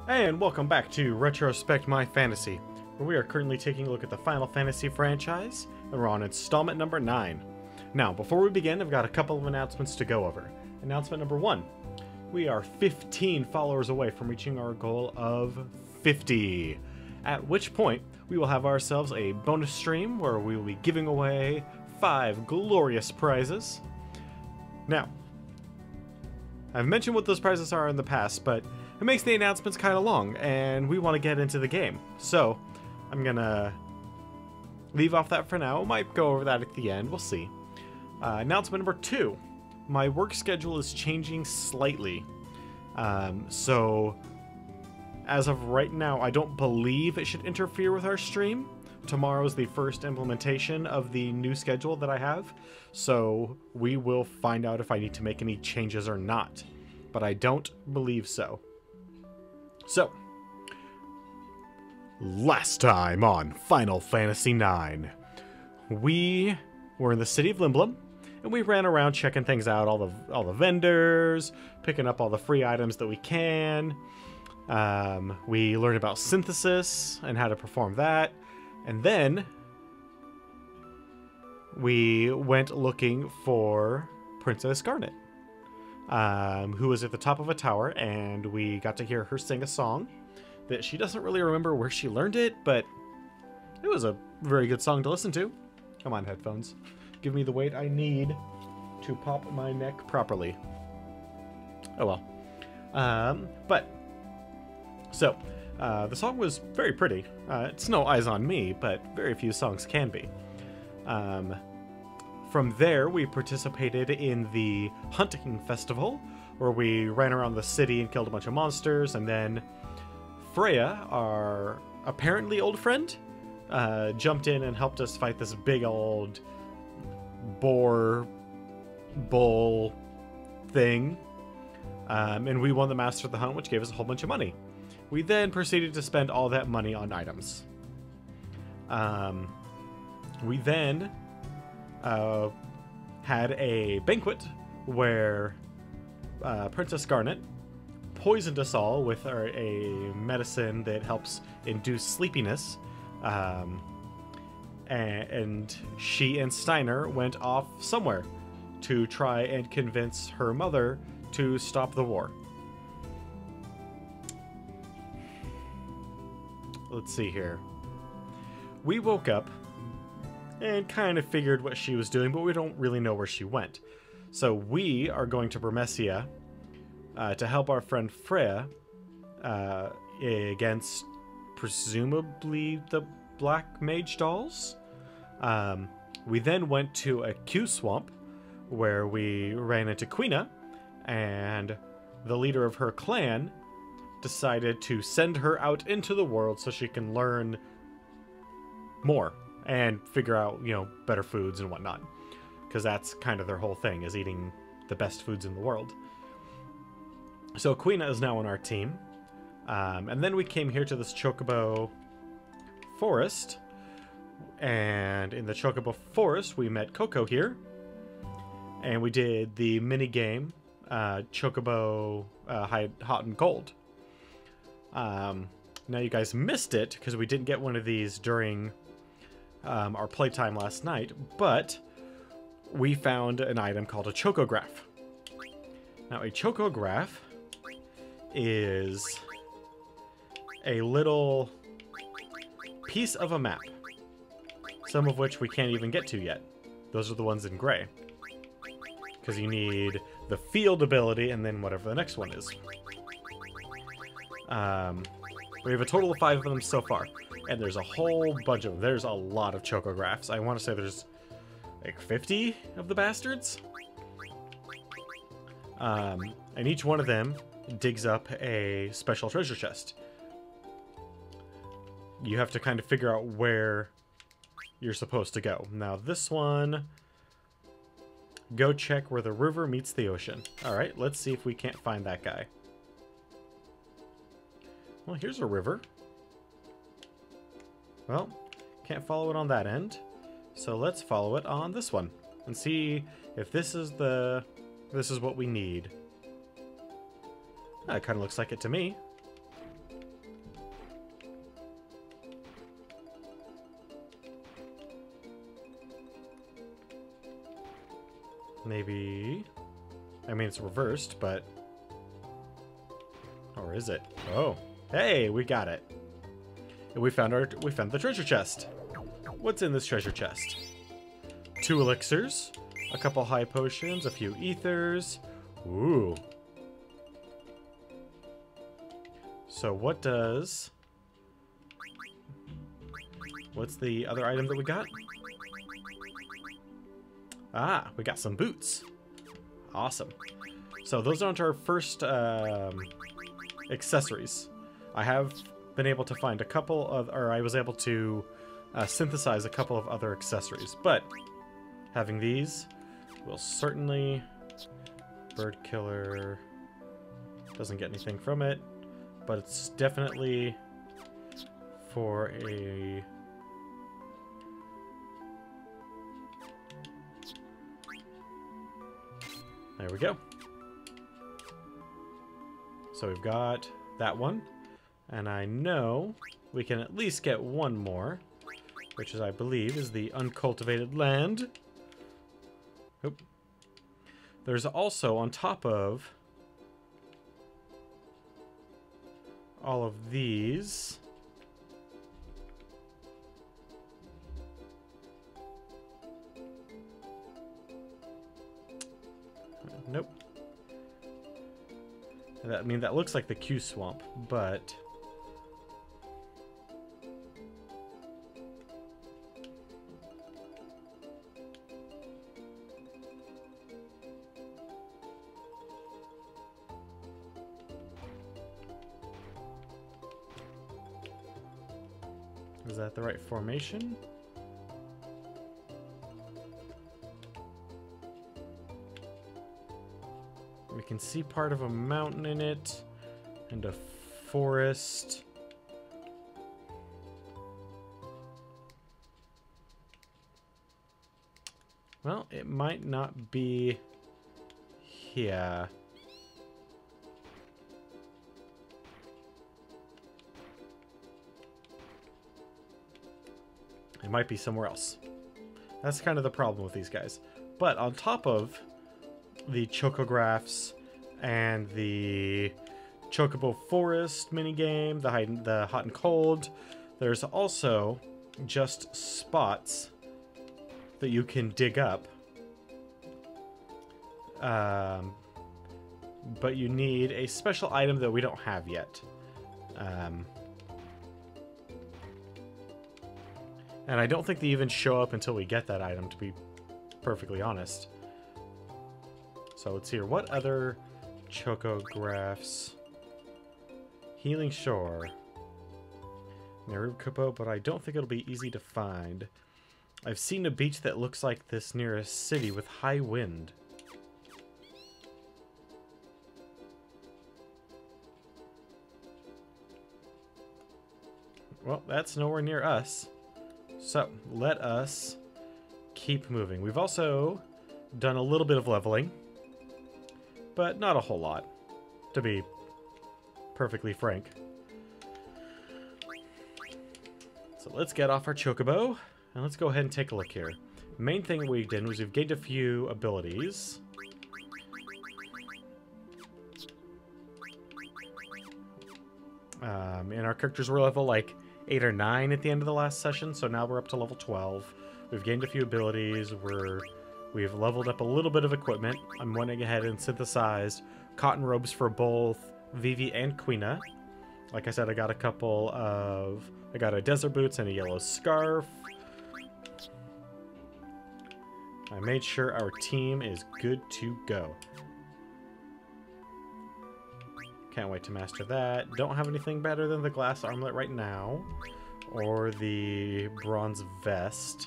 And welcome back to Retrospect My Fantasy, where we are currently taking a look at the Final Fantasy franchise, and we're on installment number 9. Now, before we begin, I've got a couple of announcements to go over. Announcement number 1. We are 15 followers away from reaching our goal of 50. At which point, we will have ourselves a bonus stream where we will be giving away 5 glorious prizes. Now, I've mentioned what those prizes are in the past, but it makes the announcements kind of long, and we want to get into the game. So, I'm gonna leave off that for now. Might go over that at the end, we'll see. Announcement number 2. My work schedule is changing slightly. So, as of right now, I don't believe it should interfere with our stream. Tomorrow's the first implementation of the new schedule that I have, so we will find out if I need to make any changes or not. But I don't believe so. So, last time on Final Fantasy IX, we were in the city of Limblum, and we ran around checking things out, all the vendors, picking up all the free items that we can. We learned about synthesis and how to perform that, and then we went looking for Princess Garnet, who was at the top of a tower, and we got to hear her sing a song that she doesn't really remember where she learned it, but it was a very good song to listen to. Come on, headphones. Give me the weight I need to pop my neck properly. Oh well. The song was very pretty. It's no Eyes on Me, but very few songs can be. From there, we participated in the hunting festival, where we ran around the city and killed a bunch of monsters, and then Freya, our apparently old friend, jumped in and helped us fight this big old bull thing, and we won the Master of the Hunt, which gave us a whole bunch of money. We then proceeded to spend all that money on items. We then had a banquet where Princess Garnet poisoned us all with a medicine that helps induce sleepiness, and she and Steiner went off somewhere to try and convince her mother to stop the war. Let's see here. We woke up and kind of figured what she was doing, but we don't really know where she went. So we are going to Bermesia to help our friend Freya against presumably the Black Mage dolls. We then went to a Q swamp where we ran into Quina, and the leader of her clan decided to send her out into the world so she can learn more and figure out, better foods and whatnot. Because that's kind of their whole thing, is eating the best foods in the world. So Quina is now on our team. And then we came here to this Chocobo Forest. And in the Chocobo Forest, we met Coco here. And we did the mini game, Chocobo Hot and Cold. Now you guys missed it because we didn't get one of these during our playtime last night, but we found an item called a Chocograph. Now a Chocograph is a little piece of a map, some of which we can't even get to yet. Those are the ones in gray, because you need the field ability and then whatever the next one is. We have a total of 5 of them so far, and there's a whole bunch of them. There's a lot of Chocographs. I want to say there's like 50 of the bastards. And each one of them digs up a special treasure chest. You have to kind of figure out where you're supposed to go. Now this one, go check where the river meets the ocean. Alright, let's see if we can't find that guy. Well, here's a river. Well, can't follow it on that end. So let's follow it on this one and see if this is what we need. That kind of looks like it to me. Maybe... I mean, it's reversed, but... Or is it? Oh. Hey, we got it. And we found the treasure chest. What's in this treasure chest? 2 elixirs, a couple high potions, a few ethers. Ooh. So what does... What's the other item that we got? Ah, we got some boots. Awesome. So those aren't our first accessories. I have been able to find a couple of, or I was able to synthesize a couple of other accessories, but having these will certainly... Bird killer doesn't get anything from it, but it's definitely for a... There we go. So we've got that one, and I know we can at least get one more, which is, I believe, is the uncultivated land. Oop. There's also, on top of all of these, nope. I mean, that looks like the Q swamp, but is that the right formation? We can see part of a mountain in it, and a forest. Well, it might not be here. It might be somewhere else. That's kind of the problem with these guys. But on top of the chocographs and the Chocobo Forest minigame, the hot and cold, there's also just spots that you can dig up. But you need a special item that we don't have yet. And I don't think they even show up until we get that item, to be perfectly honest. So let's hear what other chocographs. Healing Shore. Narukupo, but I don't think it'll be easy to find. I've seen a beach that looks like this near a city with high wind. Well, that's nowhere near us. So, let us keep moving. We've also done a little bit of leveling, but not a whole lot, to be perfectly frank. So let's get off our chocobo, and let's go ahead and take a look here. Main thing we did was we've gained a few abilities. And our characters were level like 8 or 9 at the end of the last session, so now we're up to level 12. We've gained a few abilities. We've leveled up a little bit of equipment. I'm went ahead and synthesized cotton robes for both Vivi and Quina. Like I said, I got a desert boots and a yellow scarf. I made sure our team is good to go. Can't wait to master that. Don't have anything better than the glass armlet right now, or the bronze vest.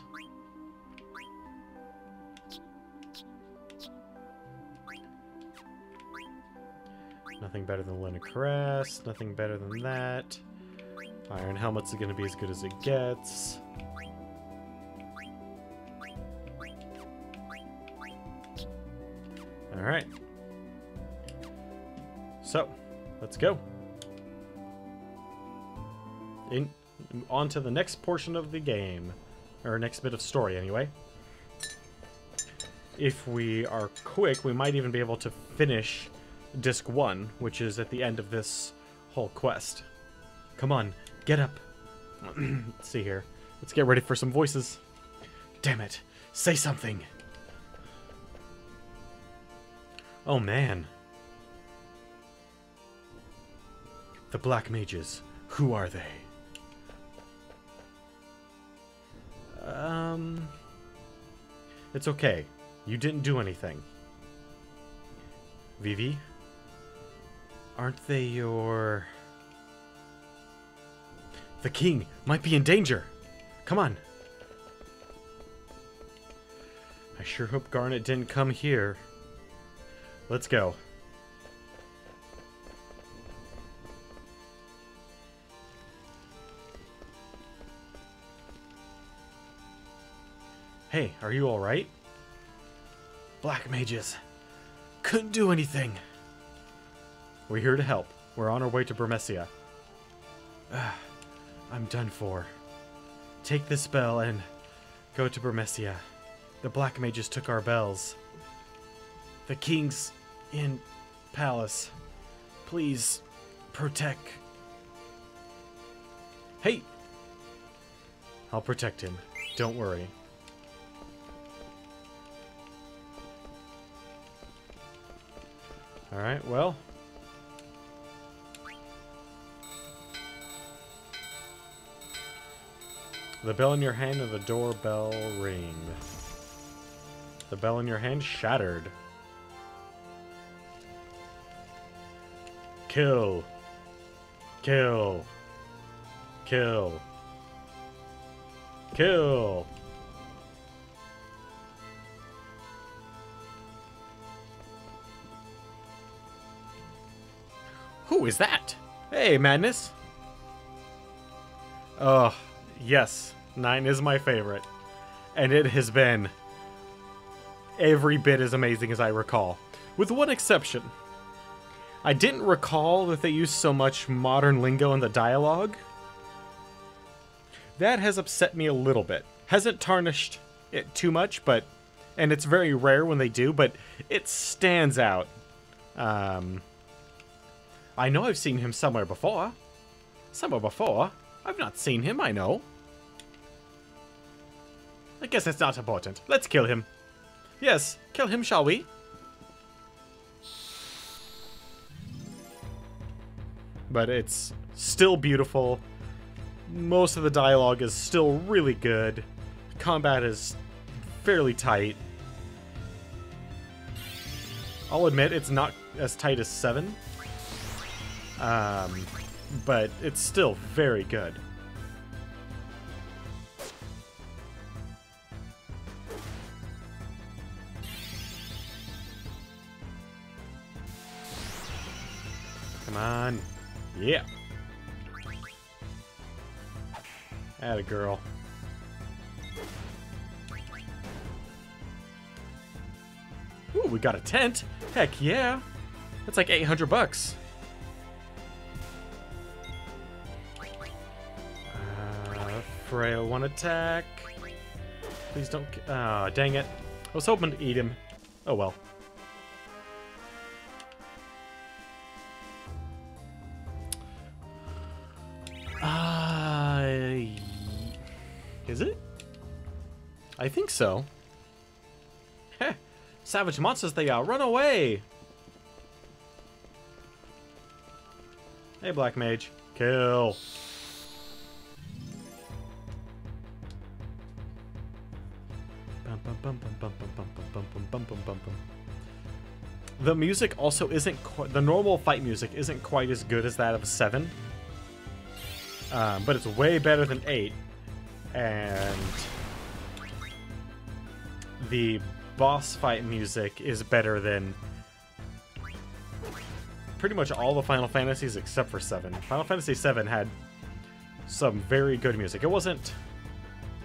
Nothing better than linen crest. Nothing better than that. Iron helmet's going to be as good as it gets. Alright. So, let's go. On to the next portion of the game. Or next bit of story, anyway. if we are quick, we might even be able to finish Disc 1, which is at the end of this whole quest. Come on, get up. Let's see here. Let's get ready for some voices. Damn it. Say something. Oh, man. The Black Mages. Who are they? It's okay. You didn't do anything. Vivi? Aren't they your... The king might be in danger. Come on. I sure hope Garnet didn't come here. Let's go. Hey, are you alright? Black mages. Couldn't do anything. We're here to help. We're on our way to Bermesia. I'm done for. Take this bell and go to Bermesia. The Black Mages took our bells. The king's in palace. Please protect. Hey! I'll protect him. Don't worry. Alright, well. The bell in your hand and the doorbell ring. The bell in your hand shattered. Kill. Kill. Kill. Kill. Who is that? Hey, Madness. Oh, yes. 9 is my favorite. And it has been every bit as amazing as I recall. With one exception. I didn't recall that they used so much modern lingo in the dialogue. That has upset me a little bit. Hasn't tarnished it too much, but... And it's very rare when they do, but it stands out. I know I've seen him somewhere before. Somewhere before. I've not seen him, I know. I guess it's not important. Let's kill him. Yes, kill him, shall we? But it's still beautiful. Most of the dialogue is still really good. Combat is fairly tight. I'll admit it's not as tight as 7. But it's still very good. Come on. Yeah. Atta girl. Ooh, we got a tent. Heck yeah. That's like 800 bucks. Frail one attack. Please don't. Ah, dang it. I was hoping to eat him. Oh well. Is it? I think so. Heh. Savage monsters they are. Run away. Hey, Black Mage. Kill. The music also isn't the normal fight music isn't quite as good as that of 7, but it's way better than 8, and the boss fight music is better than pretty much all the Final Fantasies except for 7. Final Fantasy 7 had some very good music. It wasn't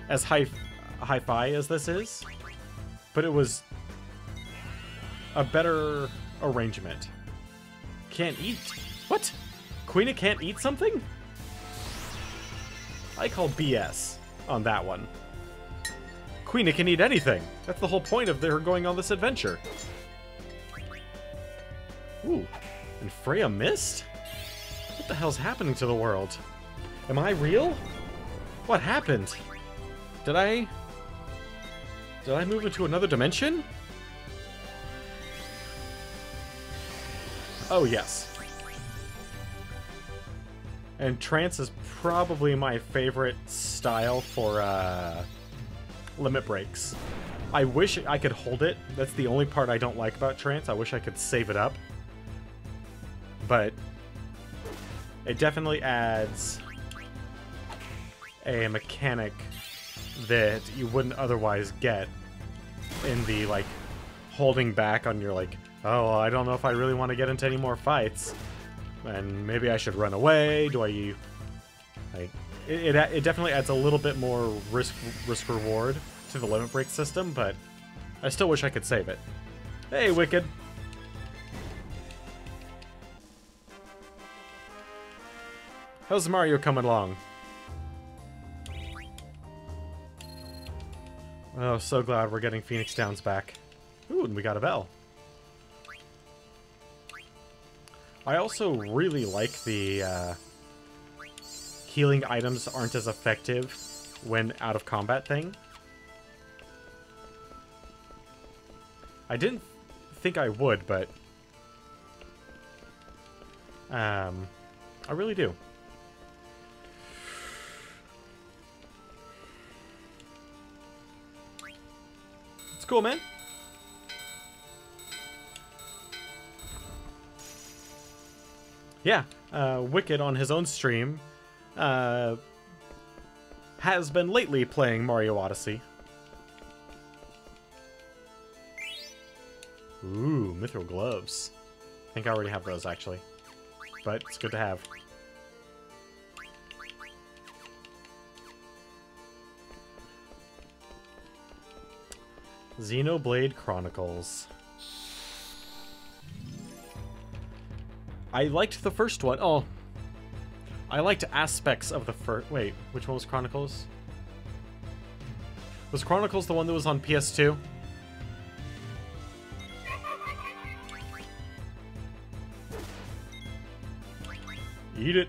as hi-fi as this is, but it was a better arrangement. Can't eat? What? Queena can't eat something? I call BS on that one. Queena can eat anything. That's the whole point of her going on this adventure. Ooh, and Freya missed? What the hell's happening to the world? Am I real? What happened? Did I move into another dimension? Oh, yes. And trance is probably my favorite style for limit breaks. I wish I could hold it. That's the only part I don't like about trance. I wish I could save it up. But it definitely adds a mechanic that you wouldn't otherwise get in the, like, holding back on your, like, oh, I don't know if I really want to get into any more fights. And maybe I should run away. Do I... Like, it definitely adds a little bit more risk-reward to the limit break system, but I still wish I could save it. Hey, Wicked! How's Mario coming along? Oh, so glad we're getting Phoenix Downs back. Ooh, and we got a bell. I also really like the healing items aren't as effective when out of combat thing. I didn't think I would, but I really do. It's cool, man. Yeah, Wicked on his own stream has been lately playing Mario Odyssey. Ooh, mithril gloves. I think I already have those, actually. But it's good to have. Xenoblade Chronicles. I liked the first one. Oh. I liked aspects of the first... Wait, which one was Chronicles? Was Chronicles the one that was on PS2? Eat it.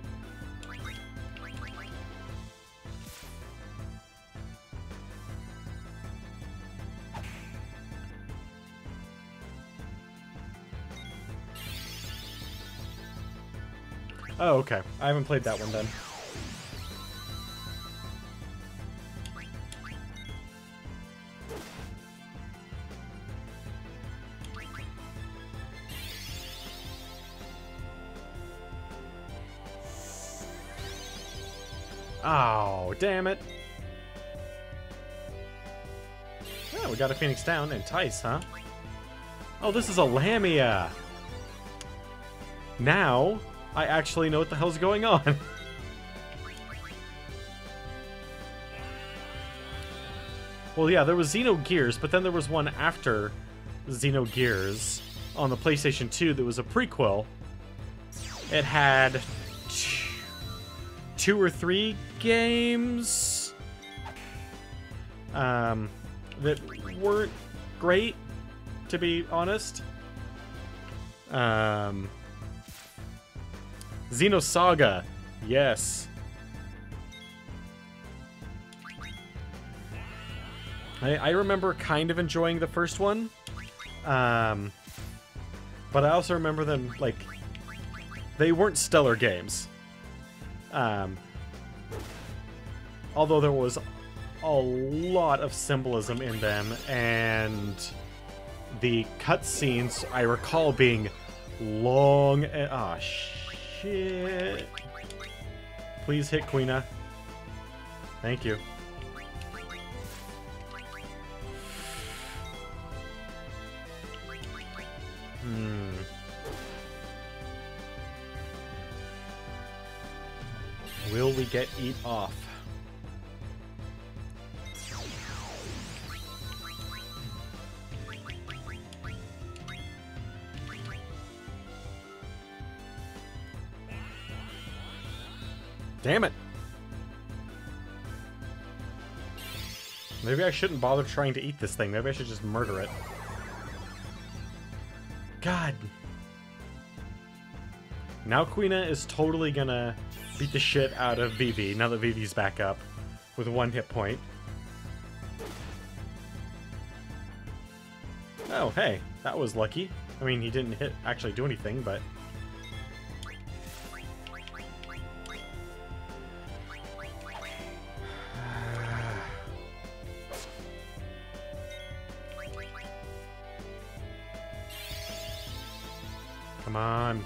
Oh, okay. I haven't played that one then. Oh, damn it. Oh, we got a Phoenix down. Entice, huh? Oh, this is a Lamia. Now, I actually know what the hell's going on. Well, yeah, there was Xenogears, but then there was one after Xenogears on the PlayStation 2 that was a prequel. It had 2 or 3 games that weren't great, to be honest. Xenosaga, yes. I remember kind of enjoying the first one, but I also remember them, like, they weren't stellar games. Although there was a lot of symbolism in them, and the cutscenes I recall being long and... Ah, shit. Please hit Queena. Thank you. Will we get eat off? Damn it. Maybe I shouldn't bother trying to eat this thing. Maybe I should just murder it. God. Now Quina is totally gonna beat the shit out of Vivi, now that Vivi's back up with 1 hit point. Oh, hey, that was lucky. I mean, he didn't actually do anything, but... Come on.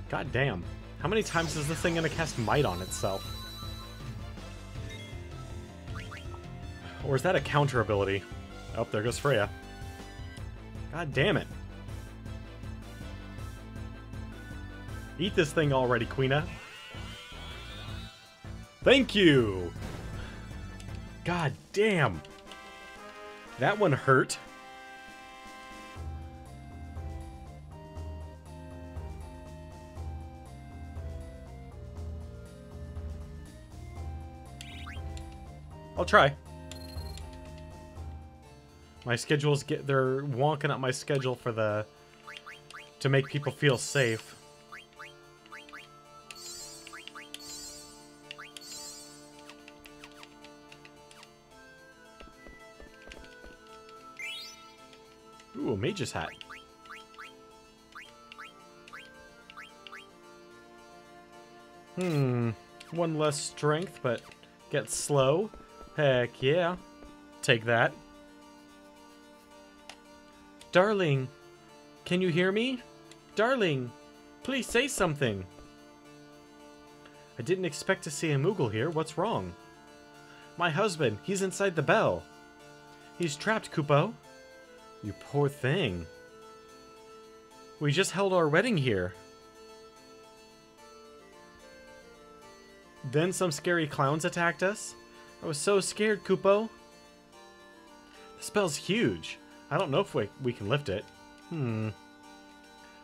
God damn. How many times is this thing gonna cast Might on itself? Or is that a counter ability? Oh, there goes Freya. God damn it. Eat this thing already, Quina. Thank you! God damn. That one hurt. I'll try. My schedules they're wonking up my schedule for to make people feel safe. Ooh, a mage's hat. One less strength, but get slow. Heck yeah. Take that. Darling, can you hear me? Darling, please say something. I didn't expect to see a Moogle here. What's wrong? My husband, he's inside the bell. He's trapped, Kupo. You poor thing. We just held our wedding here. Then some scary clowns attacked us. I was so scared, Kupo. The spell's huge. I don't know if we can lift it.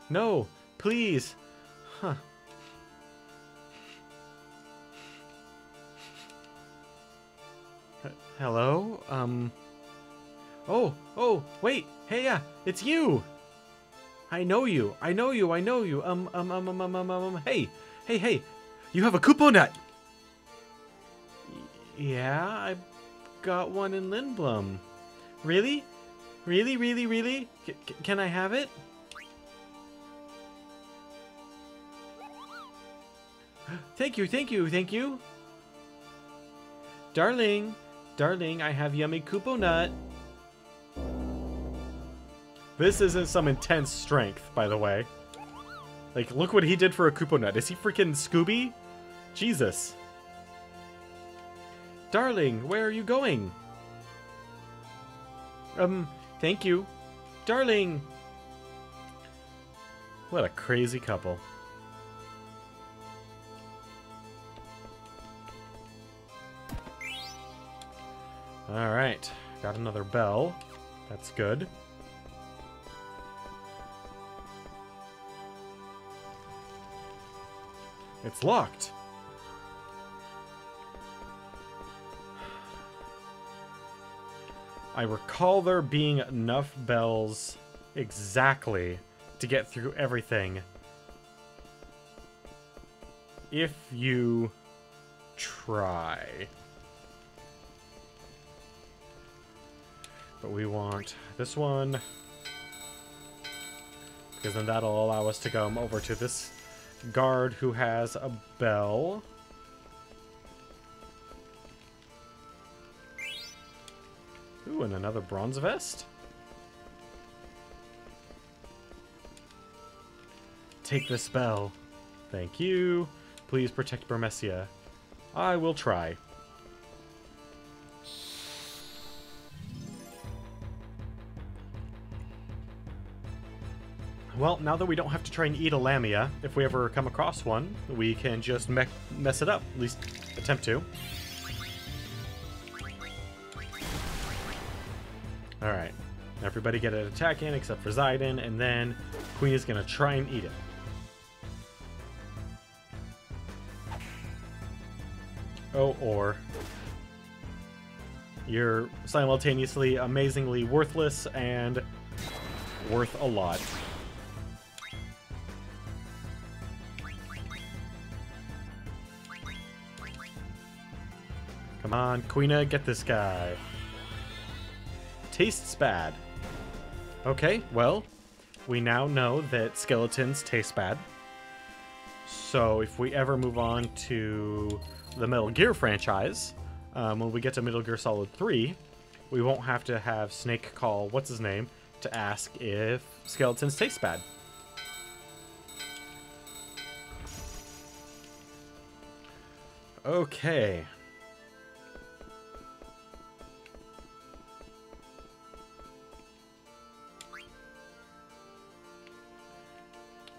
No, please. Huh. Hello? Oh, wait. Hey, yeah, it's you. I know you. Hey. You have a Kupo nut. Yeah, I got one in Lindblum. Really? Really? Can I have it? Thank you. Darling, I have yummy Kupo nut. This isn't some intense strength, by the way. Like, look what he did for a Kupo nut. Is he freaking Scooby? Jesus. Darling, where are you going? Thank you. Darling! What a crazy couple. Alright, got another bell. That's good. It's locked. I recall there being enough bells exactly to get through everything. If you try. But we want this one, because then that'll allow us to come over to this guard who has a bell. Ooh, and another bronze vest. Take this bell. Thank you. Please protect Burmecia. I will try. Well, now that we don't have to try and eat a Lamia, if we ever come across one, we can just mess it up. At least attempt to. Alright. Everybody get an attack in except for Zidane, and then Queen is going to try and eat it. Oh, or you're simultaneously amazingly worthless and worth a lot. Come on, Queena, get this guy. Tastes bad. Okay, well, we now know that skeletons taste bad. So if we ever move on to the Metal Gear franchise, when we get to Metal Gear Solid 3, we won't have to have Snake call what's-his-name to ask if skeletons taste bad. Okay.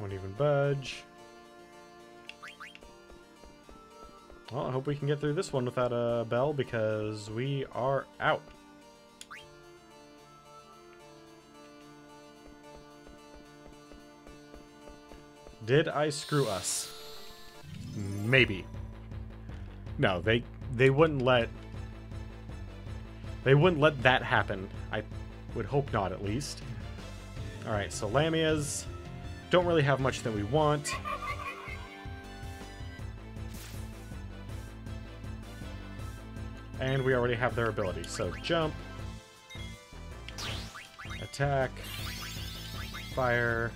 Won't even budge. Well, I hope we can get through this one without a bell, because we are out. Did I screw us? Maybe. No, they wouldn't let that happen. I would hope not, at least. Alright, so Lamias don't really have much that we want. And we already have their ability, so jump, attack, fire,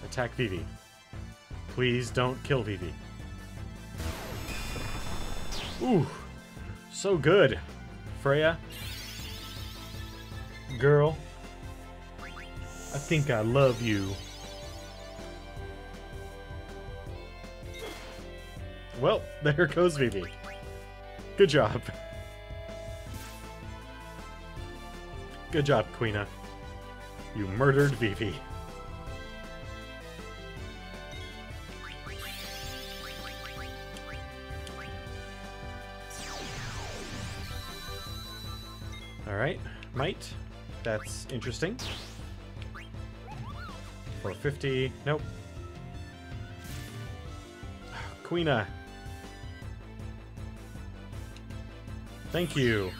attack Vivi. Please don't kill Vivi. Ooh, so good. Freya, girl, I think I love you. Well, there goes Vivi. Good job. Good job, Queena. You murdered Vivi. Alright, might. That's interesting. 450. Nope. Queena. Thank you.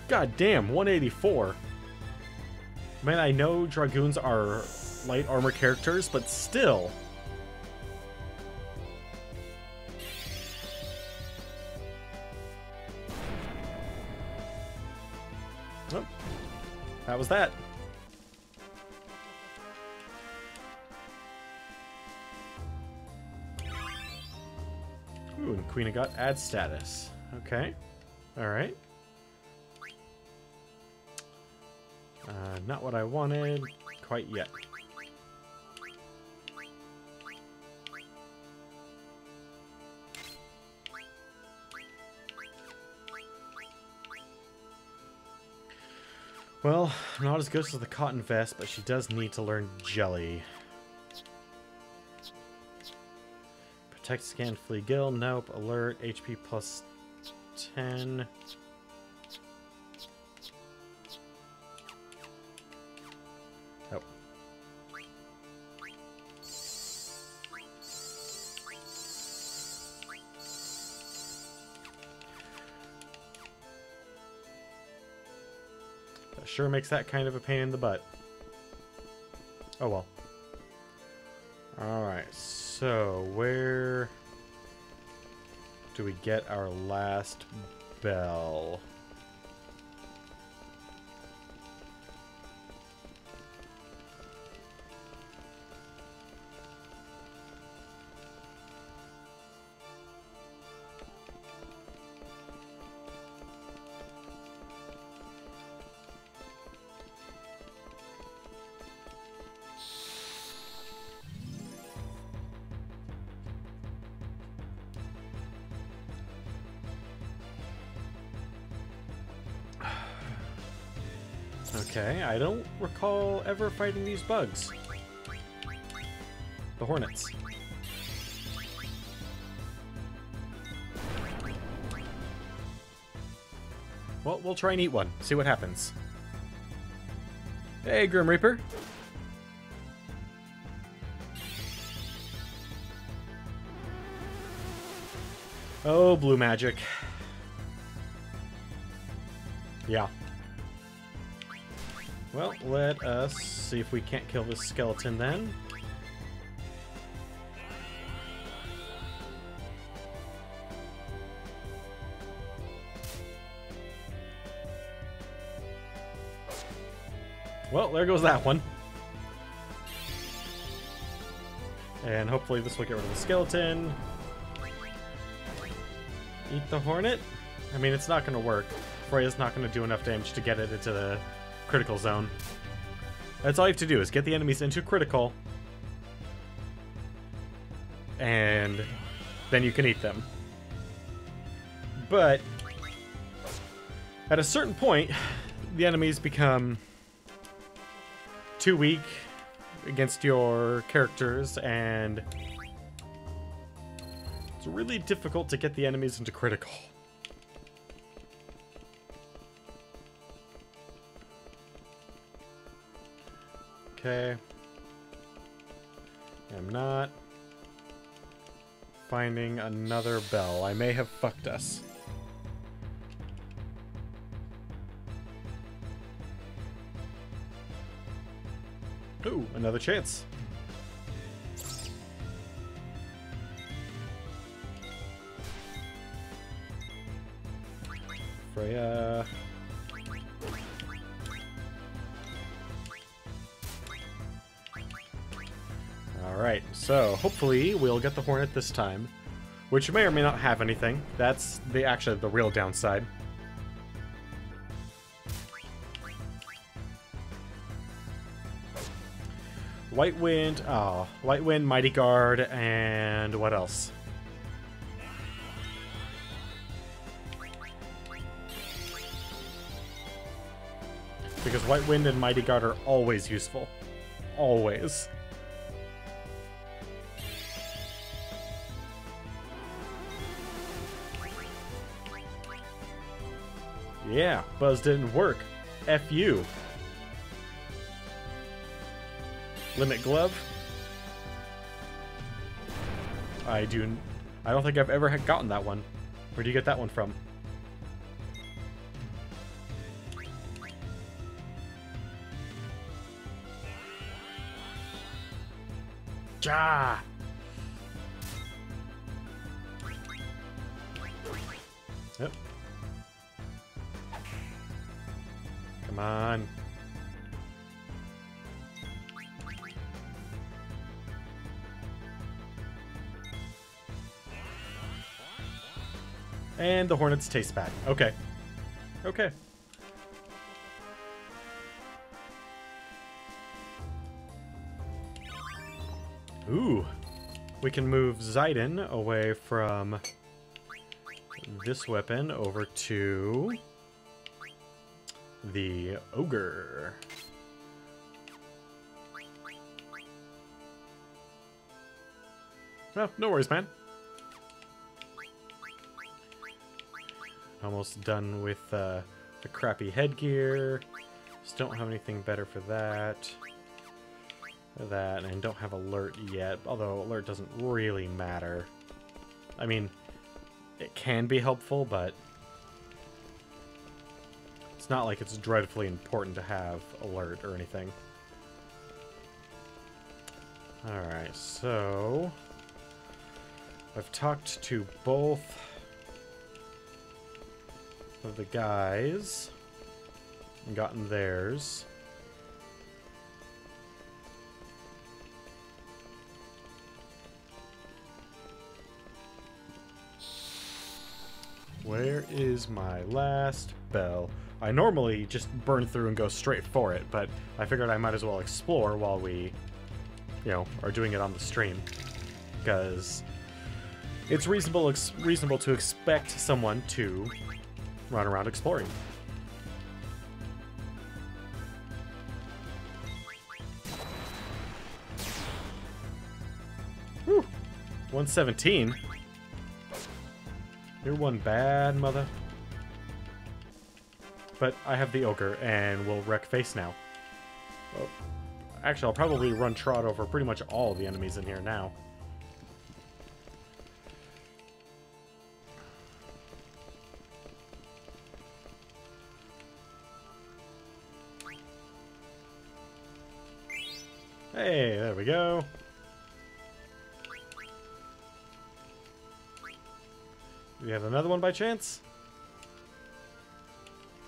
God damn, 184. Man, I know Dragoons are light armor characters, but still. Oh, that was that. Ooh, and Queena got add status. Okay. Alright. Not what I wanted quite yet. Well, not as good as the cotton vest, but she does need to learn jelly. Protect, scan, flee, gill. Nope. Alert, HP plus 10. Nope. That sure makes that kind of a pain in the butt. Oh well. Alright, so where do we get our last bell? Okay, I don't recall ever fighting these bugs. The hornets. Well, we'll try and eat one. See what happens. Hey, Grim Reaper. Oh, blue magic. Yeah. Well, let us see if we can't kill this skeleton then. Well, there goes that one. And hopefully this will get rid of the skeleton. Eat the hornet? I mean, it's not going to work. Freya's not going to do enough damage to get it into the critical zone. That's all you have to do, is get the enemies into critical. And then you can eat them. But at a certain point, the enemies become too weak against your characters, and it's really difficult to get the enemies into critical. Okay. I'm not finding another bell. I may have fucked us. Ooh, another chance. Freya. Alright, so hopefully we'll get the hornet this time, which may or may not have anything. That's actually the real downside. White Wind, White Wind, Mighty Guard, and what else? Because White Wind and Mighty Guard are always useful. Always. Yeah, Buzz didn't work. F you. Limit Glove. I don't think I've ever gotten that one. Where do you get that one from? Ja! Yep. Come on. And the hornets taste bad. Okay. Okay. Ooh. We can move Zidon away from this weapon over to the ogre. Oh, no worries, man. Almost done with the crappy headgear. Just don't have anything better for that. And don't have alert yet, although alert doesn't really matter. I mean, it can be helpful, but it's not like it's dreadfully important to have alert or anything. Alright, so I've talked to both of the guys and gotten theirs. Where is my last bell? I normally just burn through and go straight for it, but I figured I might as well explore while we, you know, are doing it on the stream. Because it's reasonable to expect someone to run around exploring. Whew. 117. You're one bad mother. But I have the ogre, and we'll wreck face now. Well, actually, I'll probably run Trot over pretty much all the enemies in here now. Hey, there we go. Do we have another one by chance?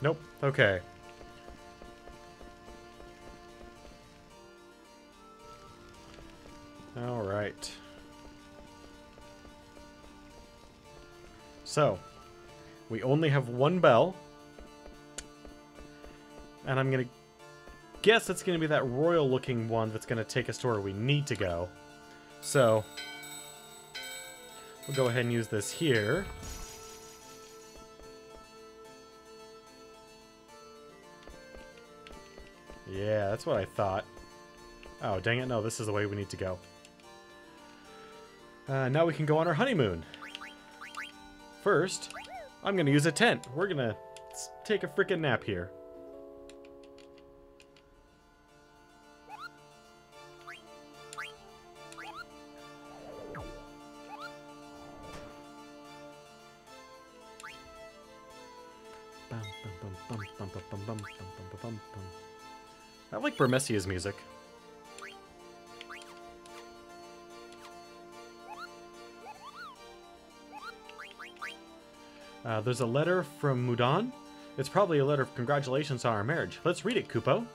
Nope. Okay. All right. So, we only have one bell. And I'm going to guess it's going to be that royal looking one that's going to take us to where we need to go. So, we'll go ahead and use this here. Yeah, that's what I thought. Oh, dang it. No, this is the way we need to go. Now we can go on our honeymoon. First, I'm going to use a tent. We're going to take a freaking nap here. I like Burmessia's music. There's a letter from Mudan. It's probably a letter of congratulations on our marriage. Let's read it, Kupo.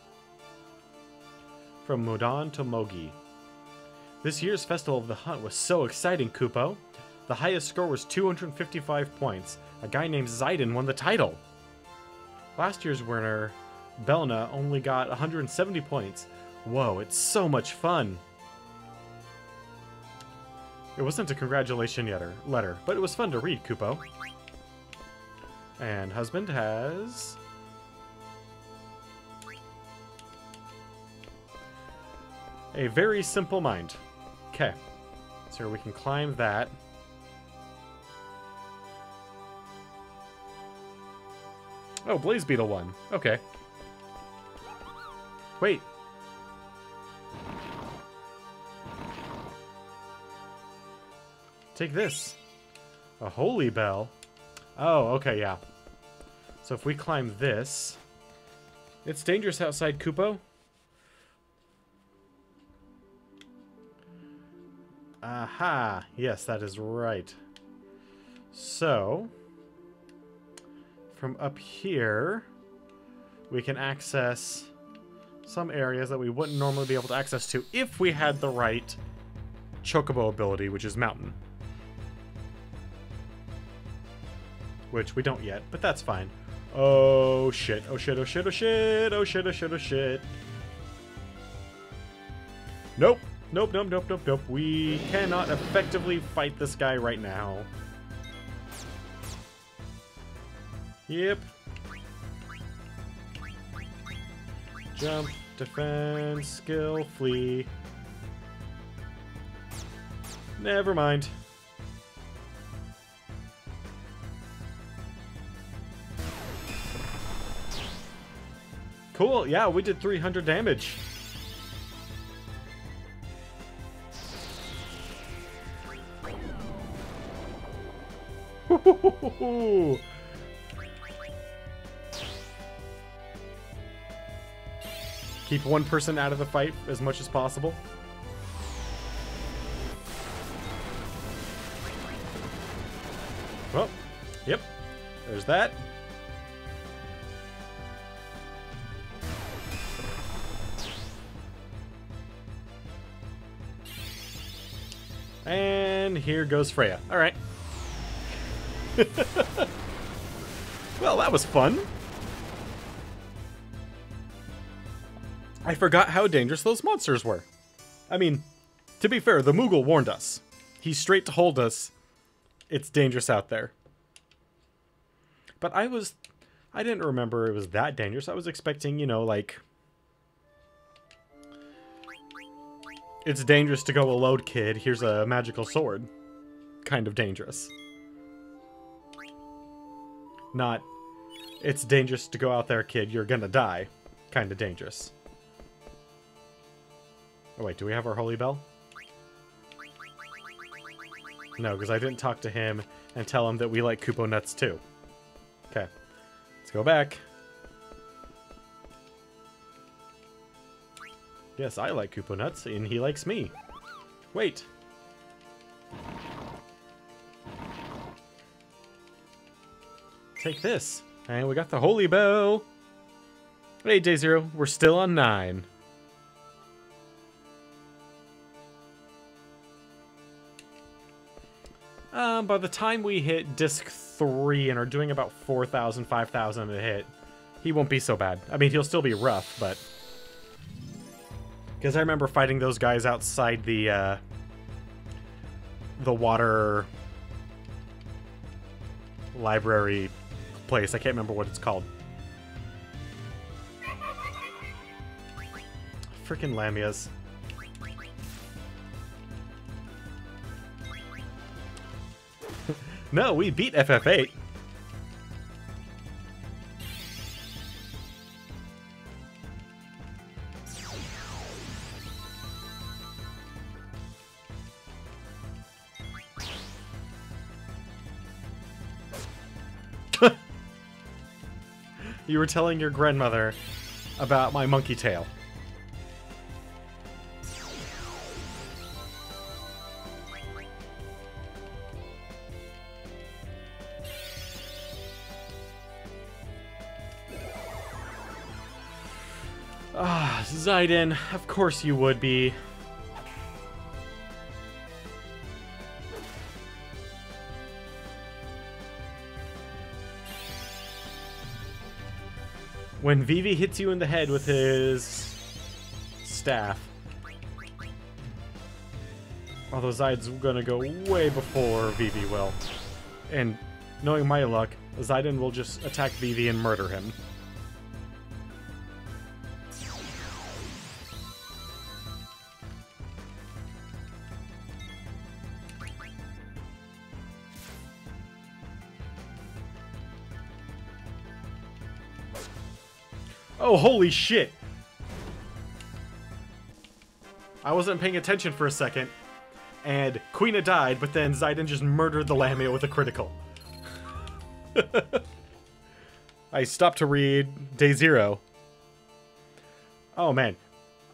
From Mudan to Mogi. This year's Festival of the Hunt was so exciting, Kupo. The highest score was 255 points. A guy named Zidane won the title. Last year's winner, Belna, only got 170 points. Whoa, it's so much fun. It wasn't a congratulation letter, but it was fun to read, Kupo. And husband has... a very simple mind. Okay. So we can climb that. Oh, Blaze Beetle won. Okay. Wait. Take this. A holy bell. Oh, okay, yeah. So if we climb this... It's dangerous outside, Kupo. Aha! Yes, that is right. So... from up here, we can access some areas that we wouldn't normally be able to access to if we had the right Chocobo ability, which is Mountain. Which we don't yet, but that's fine. Oh shit, oh shit, oh shit, oh shit, oh shit, oh shit, oh shit. Nope, nope, nope, nope, nope, nope. We cannot effectively fight this guy right now. Yep. Jump, defend, skill, flee. Never mind. Cool, yeah, we did 300 damage. Keep one person out of the fight as much as possible. Well, yep, there's that. And here goes Freya. All right. Well, that was fun. I forgot how dangerous those monsters were. I mean, to be fair, the Moogle warned us. He straight told us it's dangerous out there. But I didn't remember it was that dangerous. I was expecting, you know, like It's dangerous to go alone, kid. Here's a magical sword. Kind of dangerous. Not, it's dangerous to go out there, kid. You're gonna die. Kind of dangerous. Oh wait, do we have our holy bell? No, because I didn't talk to him and tell him that we like Koopo nuts too. Okay, let's go back. Yes, I like Koopo nuts, and he likes me. Wait. Take this. And we got the holy bell. Hey, Day Zero. We're still on 9. By the time we hit disc 3 and are doing about 4,000, 5,000 a hit, he won't be so bad. I mean, he'll still be rough, but... Because I remember fighting those guys outside the water library place. I can't remember what it's called. Freaking Lamias. No, we beat FF8. You were telling your grandmother about my monkey tail. Ah, Zidane, of course you would be. When Vivi hits you in the head with his staff. Although Zide's gonna go way before Vivi will. And knowing my luck, Zidane will just attack Vivi and murder him. Oh, holy shit! I wasn't paying attention for a second, and Queena died, but then Zidane just murdered the Lamia with a critical. I stopped to read Day Zero. Oh man,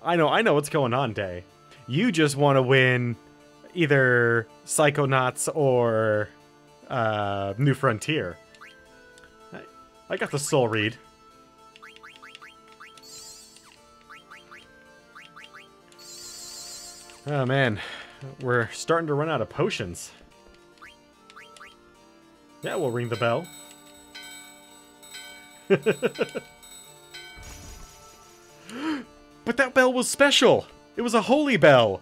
I know what's going on, Day. You just want to win either Psychonauts or New Frontier. I got the soul read. Oh man, we're starting to run out of potions. Yeah, we'll ring the bell. But that bell was special! It was a holy bell!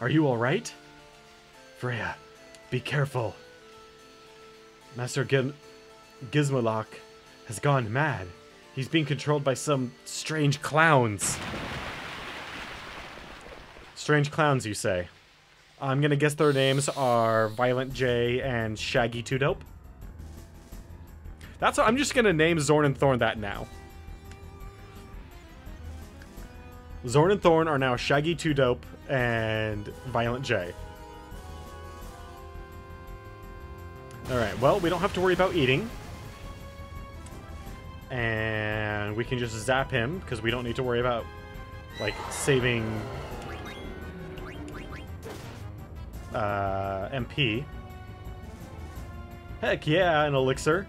Are you alright? Freya, be careful. Master Gizmolok has gone mad. He's being controlled by some strange clowns. Strange clowns, you say? I'm gonna guess their names are Violent J and Shaggy 2 Dope. That's what I'm just gonna name Zorn and Thorn that now. Zorn and Thorn are now Shaggy 2 Dope and Violent J. Alright, well, we don't have to worry about eating. And we can just zap him, because we don't need to worry about, like, saving MP. Heck yeah, an elixir.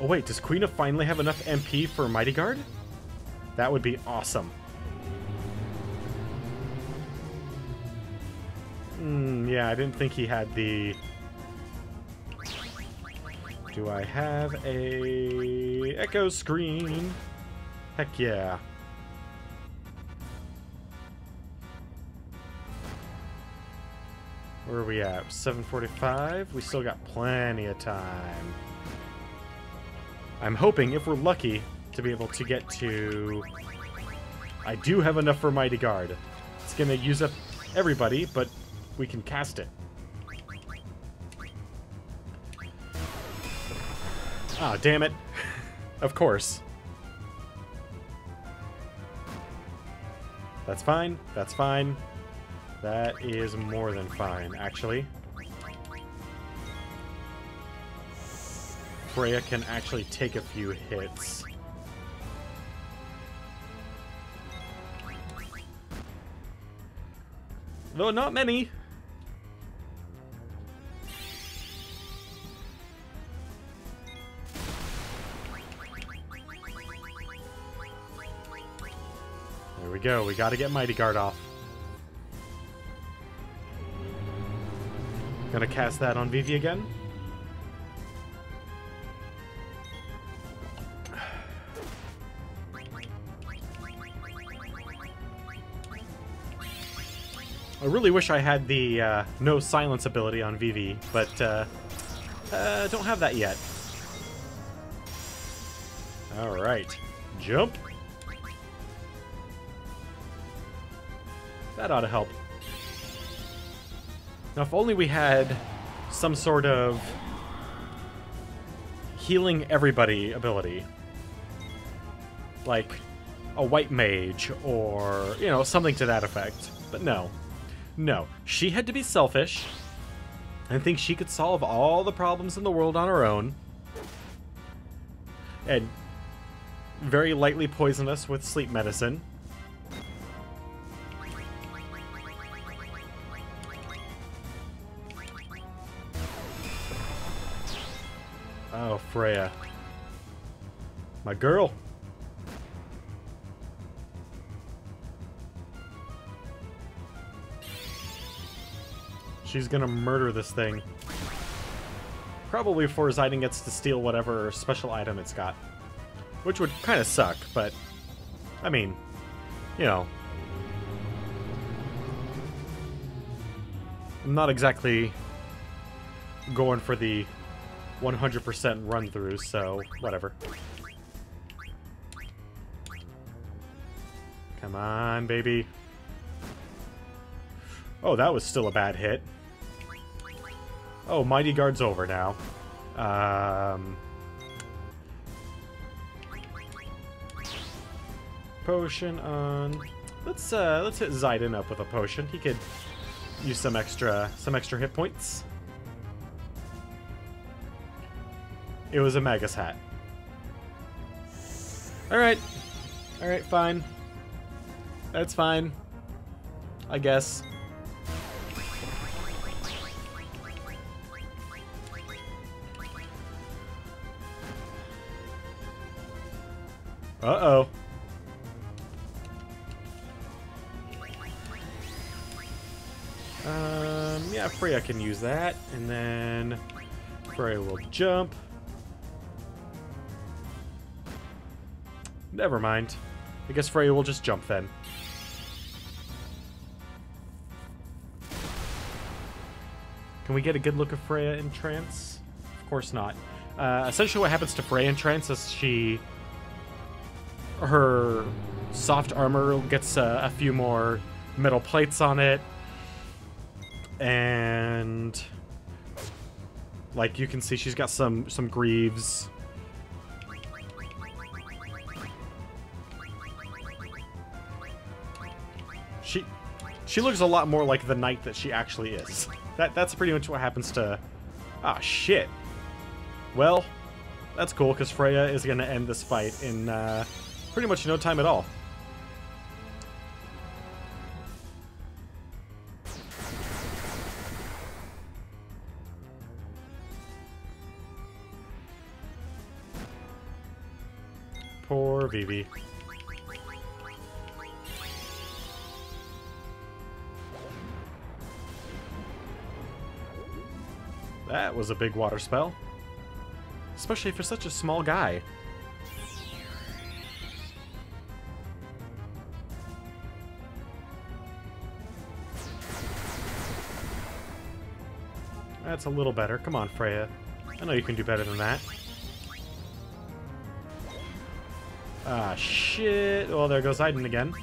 Oh wait, does Queena finally have enough MP for Mighty Guard? That would be awesome. Yeah, I didn't think he had the... Do I have a echo screen? Heck yeah. Where are we at? 7:45? We still got plenty of time. I'm hoping, if we're lucky, to be able to get to... I do have enough for Mighty Guard. It's gonna use up everybody, but we can cast it. Ah, damn it. Of course. That's fine. That's fine. That is more than fine, actually. Freya can actually take a few hits. Though not many. There we go. We gotta get Mighty Guard off. Gonna cast that on Vivi again. I really wish I had the no silence ability on Vivi, but don't have that yet. Alright. Jump. That ought to help. Now, if only we had some sort of healing everybody ability. Like a white mage or, you know, something to that effect. But no. No. She had to be selfish and think she could solve all the problems in the world on her own. And very lightly poison us with sleep medicine. Oh, Freya. My girl. She's gonna murder this thing. Probably before Zidane gets to steal whatever special item it's got. Which would kind of suck, but... I mean, you know. I'm not exactly going for the 100% run-through, so whatever. Come on, baby. Oh, that was still a bad hit. Oh, Mighty Guard's over now. Potion on... Let's hit Zidane up with a potion. He could use some extra hit points. It was a Magus hat. Alright. Alright, fine. That's fine. I guess. Uh-oh. Yeah, Freya can use that, and then Freya will jump. Never mind. I guess Freya will just jump then. Can we get a good look of Freya in trance? Of course not. Essentially what happens to Freya in trance is her soft armor gets a few more metal plates on it, and like you can see she's got some greaves. She looks a lot more like the knight that she actually is. That's pretty much what happens to... Ah, shit. Well, that's cool, because Freya is going to end this fight in pretty much no time at all. Poor Vivi. That was a big water spell. Especially for such a small guy. That's a little better. Come on, Freya. I know you can do better than that. Ah, shit. Oh, there goes Aiden again.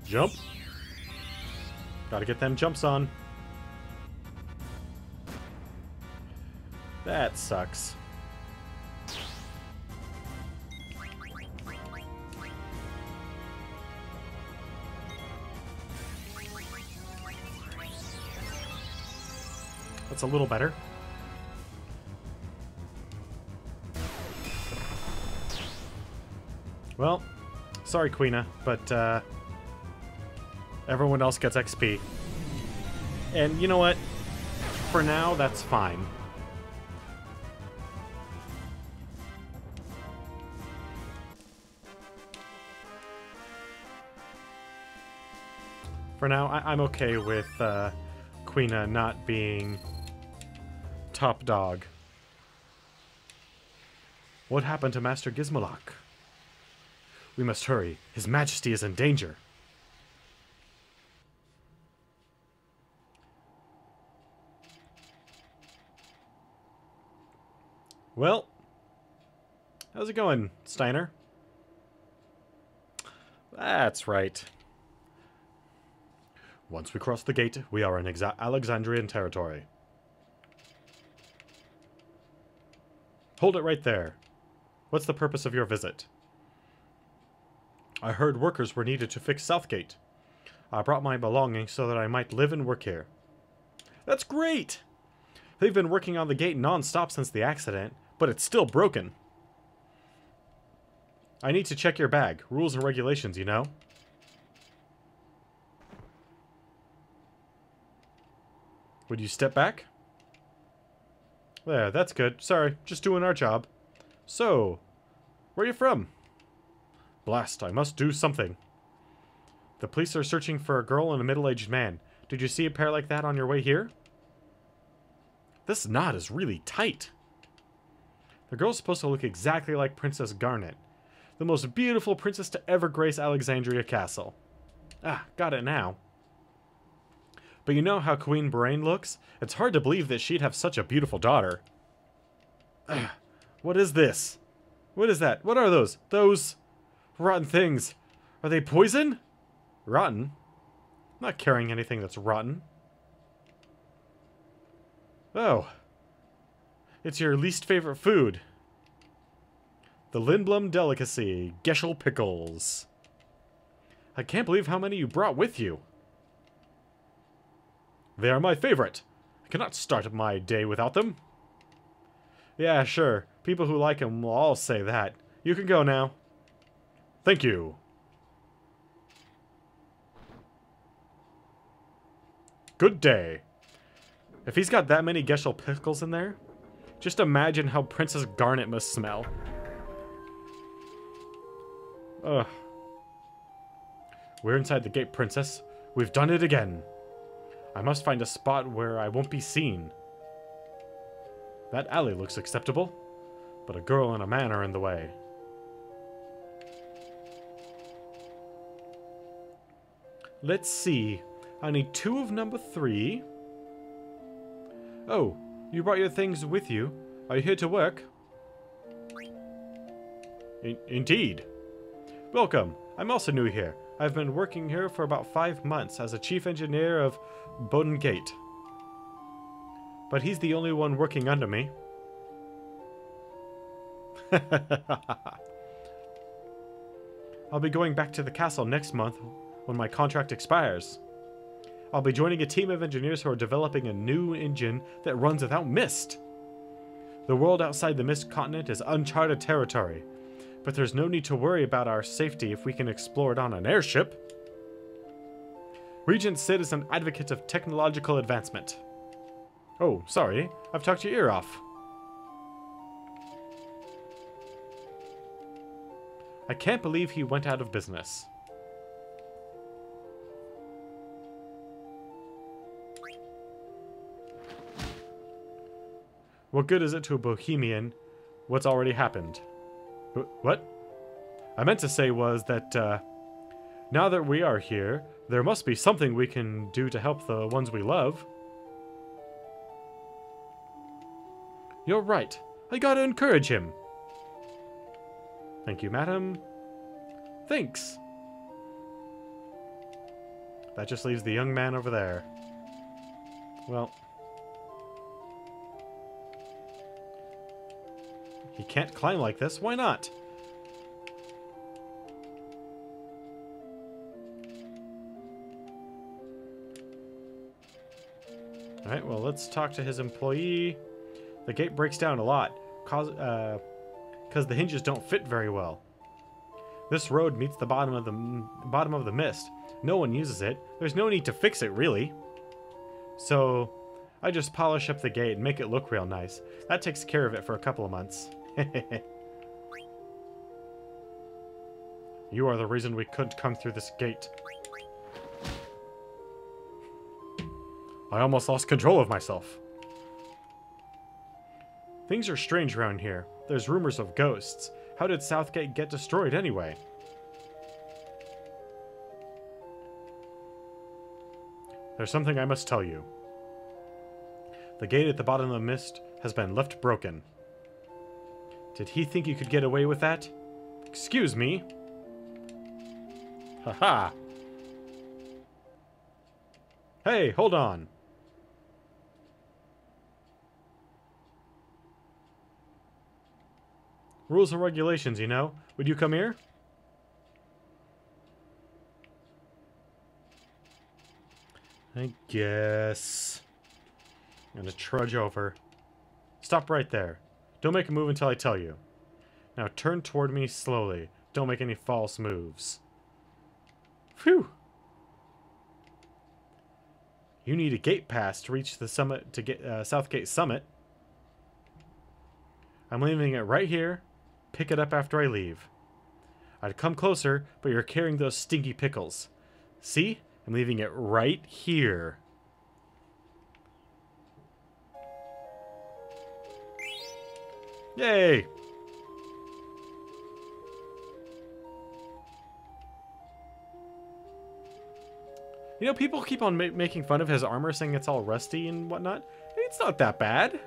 Jump. Gotta get them jumps on. That sucks. That's a little better. Well, sorry, Queena, but everyone else gets XP. And you know what? For now, that's fine. For now, I'm okay with Queena not being top dog. What happened to Master Gizmolok? We must hurry. His Majesty is in danger. Well, how's it going, Steiner? That's right. Once we cross the gate, we are in Alexandrian territory. Hold it right there. What's the purpose of your visit? I heard workers were needed to fix Southgate. I brought my belongings so that I might live and work here. That's great! They've been working on the gate non-stop since the accident, but it's still broken. I need to check your bag. Rules and regulations, you know? Would you step back? There, that's good. Sorry, just doing our job. So, where are you from? Blast, I must do something. The police are searching for a girl and a middle-aged man. Did you see a pair like that on your way here? This knot is really tight. The girl's supposed to look exactly like Princess Garnet, the most beautiful princess to ever grace Alexandria Castle. Ah, got it now. But you know how Queen Brain looks? It's hard to believe that she'd have such a beautiful daughter. Ugh, what is this? What is that? What are those? Those rotten things. Are they poison? Rotten? I'm not carrying anything that's rotten. Oh. It's your least favorite food. The Lindblom delicacy, Geschel pickles. I can't believe how many you brought with you. They are my favorite. I cannot start my day without them. Yeah, sure. People who like them will all say that. You can go now. Thank you. Good day. If he's got that many Geschel pickles in there, just imagine how Princess Garnet must smell. Ugh. We're inside the gate, Princess. We've done it again. I must find a spot where I won't be seen. That alley looks acceptable, but a girl and a man are in the way. Let's see. I need 2 of number 3. Oh, you brought your things with you. Are you here to work? Indeed. Welcome. I'm also new here. I've been working here for about 5 months as a chief engineer of Bowden Gate. But he's the only one working under me. I'll be going back to the castle next month when my contract expires. I'll be joining a team of engineers who are developing a new engine that runs without mist. The world outside the Mist Continent is uncharted territory, but there's no need to worry about our safety if we can explore it on an airship. Regent Sid is an advocate of technological advancement. Oh, sorry, I've talked your ear off. I can't believe he went out of business. What good is it to a bohemian what's already happened? What? I meant to say was that, now that we are here, there must be something we can do to help the ones we love. You're right. I gotta encourage him. Thank you, madam. Thanks. That just leaves the young man over there. Well, he can't climb like this. Why not? Alright, well, let's talk to his employee. The gate breaks down a lot, because the hinges don't fit very well. This road meets the bottom of the mist. No one uses it. There's no need to fix it, really. So, I just polish up the gate and make it look real nice. That takes care of it for a couple of months. You are the reason we couldn't come through this gate. I almost lost control of myself. Things are strange around here. There's rumors of ghosts. How did Southgate get destroyed anyway? There's something I must tell you. The gate at the bottom of the mist has been left broken. Did he think you could get away with that? Excuse me. Haha. Hey, hold on. Rules and regulations, you know. Would you come here? I guess. I'm gonna trudge over. Stop right there. Don't make a move until I tell you. Now turn toward me slowly. Don't make any false moves. Phew! You need a gate pass to reach the summit, to get Southgate Summit. I'm leaving it right here. Pick it up after I leave. I'd come closer, but you're carrying those stinky pickles. See? I'm leaving it right here. Yay! You know, people keep on making fun of his armor, saying it's all rusty and whatnot. It's not that bad.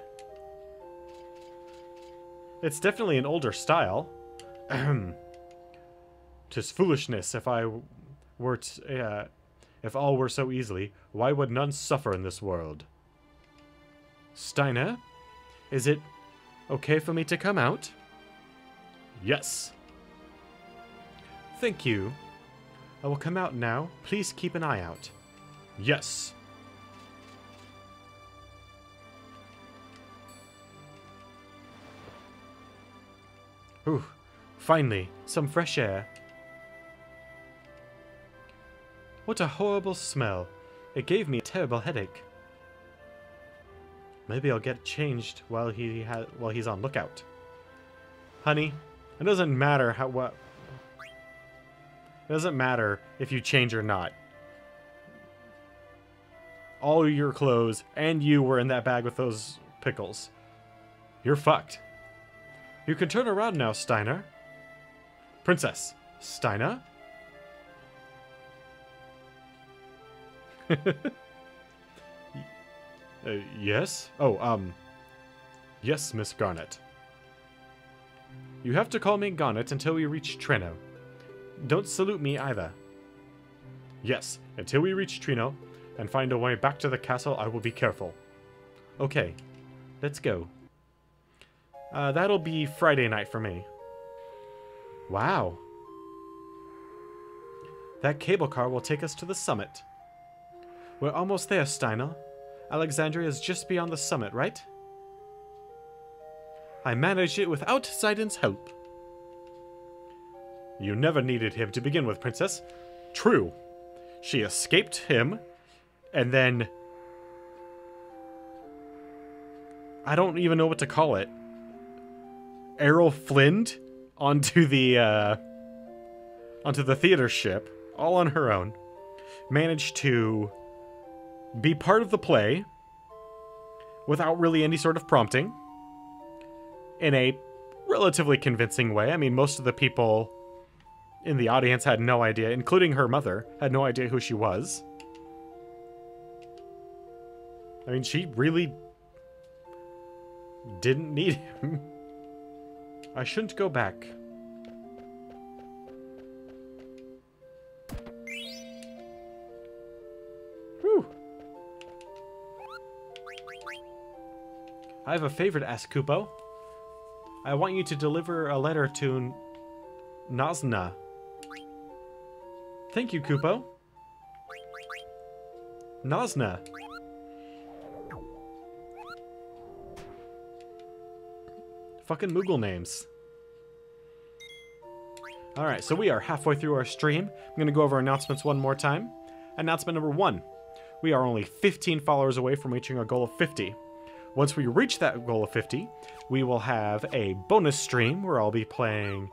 It's definitely an older style. 'Tis foolishness. If all were so easily, why would none suffer in this world? Steiner, is it okay for me to come out? Yes. Thank you. I will come out now. Please keep an eye out. Yes. Ooh, finally, some fresh air. What a horrible smell. It gave me a terrible headache. Maybe I'll get changed while he's on lookout. Honey, it doesn't matter It doesn't matter if you change or not. All your clothes and you were in that bag with those pickles. You're fucked. You can turn around now, Steiner. Princess. Steiner? Yes? Oh, yes, Miss Garnet. You have to call me Garnet until we reach Treno. Don't salute me either. Yes, until we reach Treno and find a way back to the castle, I will be careful. Okay, let's go. That'll be Friday night for me. Wow. That cable car will take us to the summit. We're almost there, Steiner. Alexandria is just beyond the summit, right? I managed it without Zaiden's help. You never needed him to begin with, Princess. True. She escaped him, and then... I don't even know what to call it. Errol Flynn onto the theater ship, all on her own. Managed to be part of the play without really any sort of prompting. in a relatively convincing way. I mean, most of the people in the audience had no idea, including her mother, had no idea who she was. I mean, she really didn't need him. I shouldn't go back. Whew. I have a favor to ask, Kupo. I want you to deliver a letter to Nazna. Thank you, Kupo. Nazna. Fucking Moogle names. Alright, so we are halfway through our stream. I'm going to go over announcements one more time. Announcement number 1. We are only 15 followers away from reaching our goal of 50. Once we reach that goal of 50, we will have a bonus stream where I'll be playing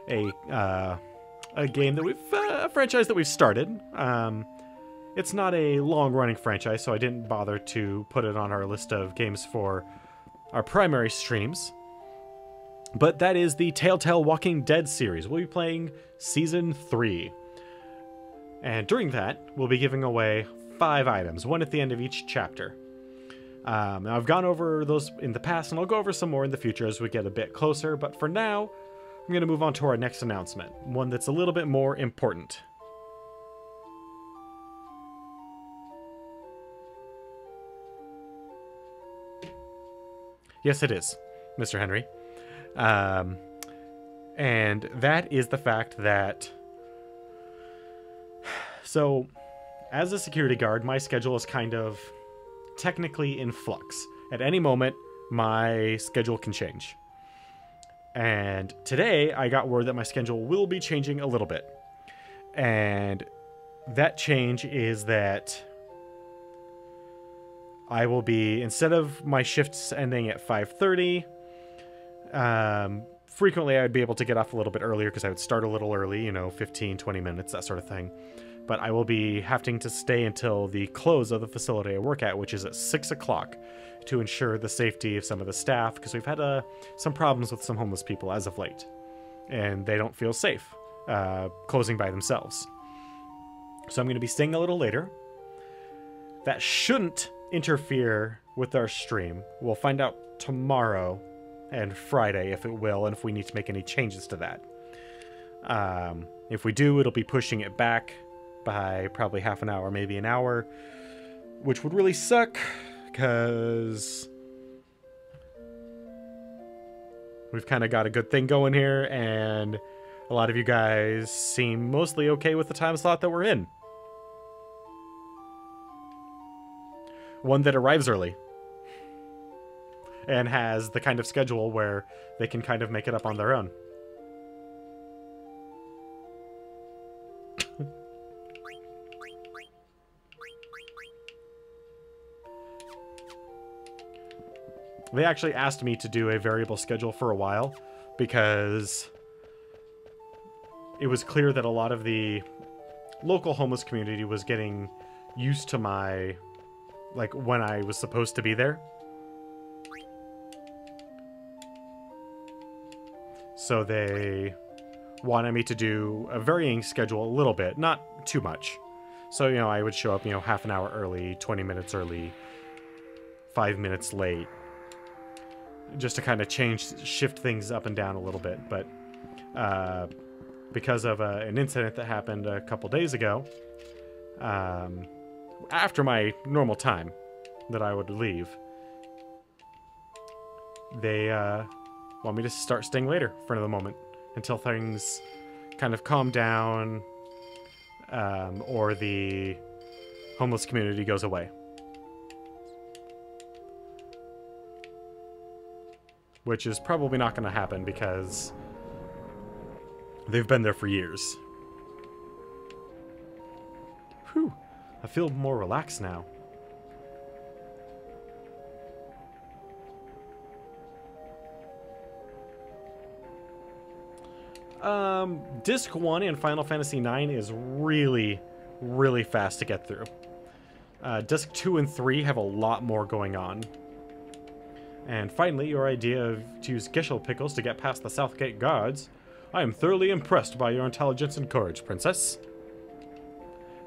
a game that a franchise that we've started. It's not a long-running franchise, so I didn't bother to put it on our list of games for our primary streams. But that is the Telltale Walking Dead series. We'll be playing Season 3. And during that, we'll be giving away 5 items, one at the end of each chapter. Now I've gone over those in the past, and I'll go over some more in the future as we get a bit closer, but for now, I'm going to move on to our next announcement, one that's a little bit more important. Yes, it is, Mr. Henry. And that is the fact that... So, as a security guard, my schedule is kind of technically in flux. At any moment, my schedule can change. And today, I got word that my schedule will be changing a little bit. And that change is that I will be, instead of my shifts ending at 5:30, frequently I'd be able to get off a little bit earlier because I would start a little early, you know, 15, 20 minutes, that sort of thing. But I will be having to stay until the close of the facility I work at, which is at 6 o'clock, to ensure the safety of some of the staff, because we've had some problems with some homeless people as of late, and they don't feel safe closing by themselves. So I'm going to be staying a little later. That shouldn't interfere with our stream. We'll find out tomorrow and Friday if it will, and if we need to make any changes to that. If we do, it'll be pushing it back by probably half an hour, maybe an hour, which would really suck, because we've kind of got a good thing going here, and a lot of you guys seem mostly okay with the time slot that we're in. One that arrives early and has the kind of schedule where they can kind of make it up on their own. They actually asked me to do a variable schedule for a while because it was clear that a lot of the local homeless community was getting used to my, like, when I was supposed to be there. So they wanted me to do a varying schedule a little bit, not too much. So, you know, I would show up, you know, half an hour early, 20 minutes early, 5 minutes late, just to kind of shift things up and down a little bit. But because of an incident that happened a couple days ago, after my normal time that I would leave, they want me to start staying later for another moment until things kind of calm down, or the homeless community goes away. Which is probably not going to happen because they've been there for years. Whew, I feel more relaxed now. Disc 1 in Final Fantasy IX is really, really fast to get through. Disc 2 and 3 have a lot more going on. And finally, your idea to use Gishel pickles to get past the Southgate guards. I am thoroughly impressed by your intelligence and courage, Princess.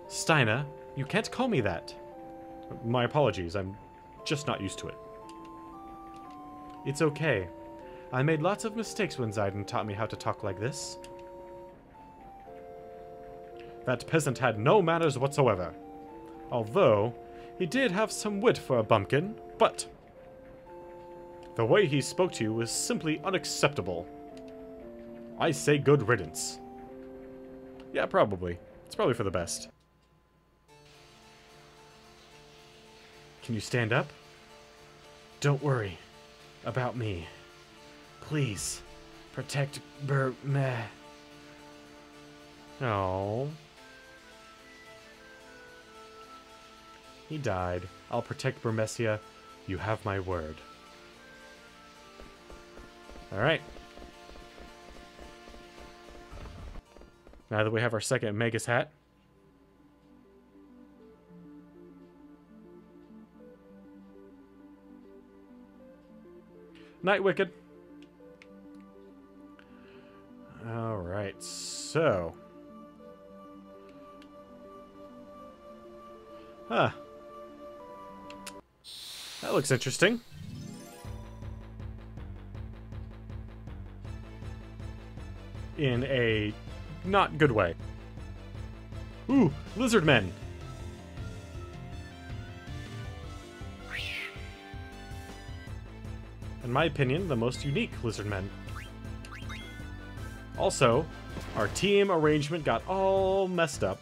Steina, you can't call me that. My apologies, I'm just not used to it. It's okay. I made lots of mistakes when Zayden taught me how to talk like this. That peasant had no manners whatsoever. Although, he did have some wit for a bumpkin, but the way he spoke to you was simply unacceptable. I say good riddance. Yeah, probably. It's probably for the best. Can you stand up? Don't worry about me. Please, protect Meh. Oh. He died. I'll protect Burmecia. You have my word. Alright. Now that we have our second Magus hat. Night Wicked. Alright, so. Huh. That looks interesting. In a not good way. Ooh, lizard men. In my opinion, the most unique lizard men. Also, our team arrangement got all messed up.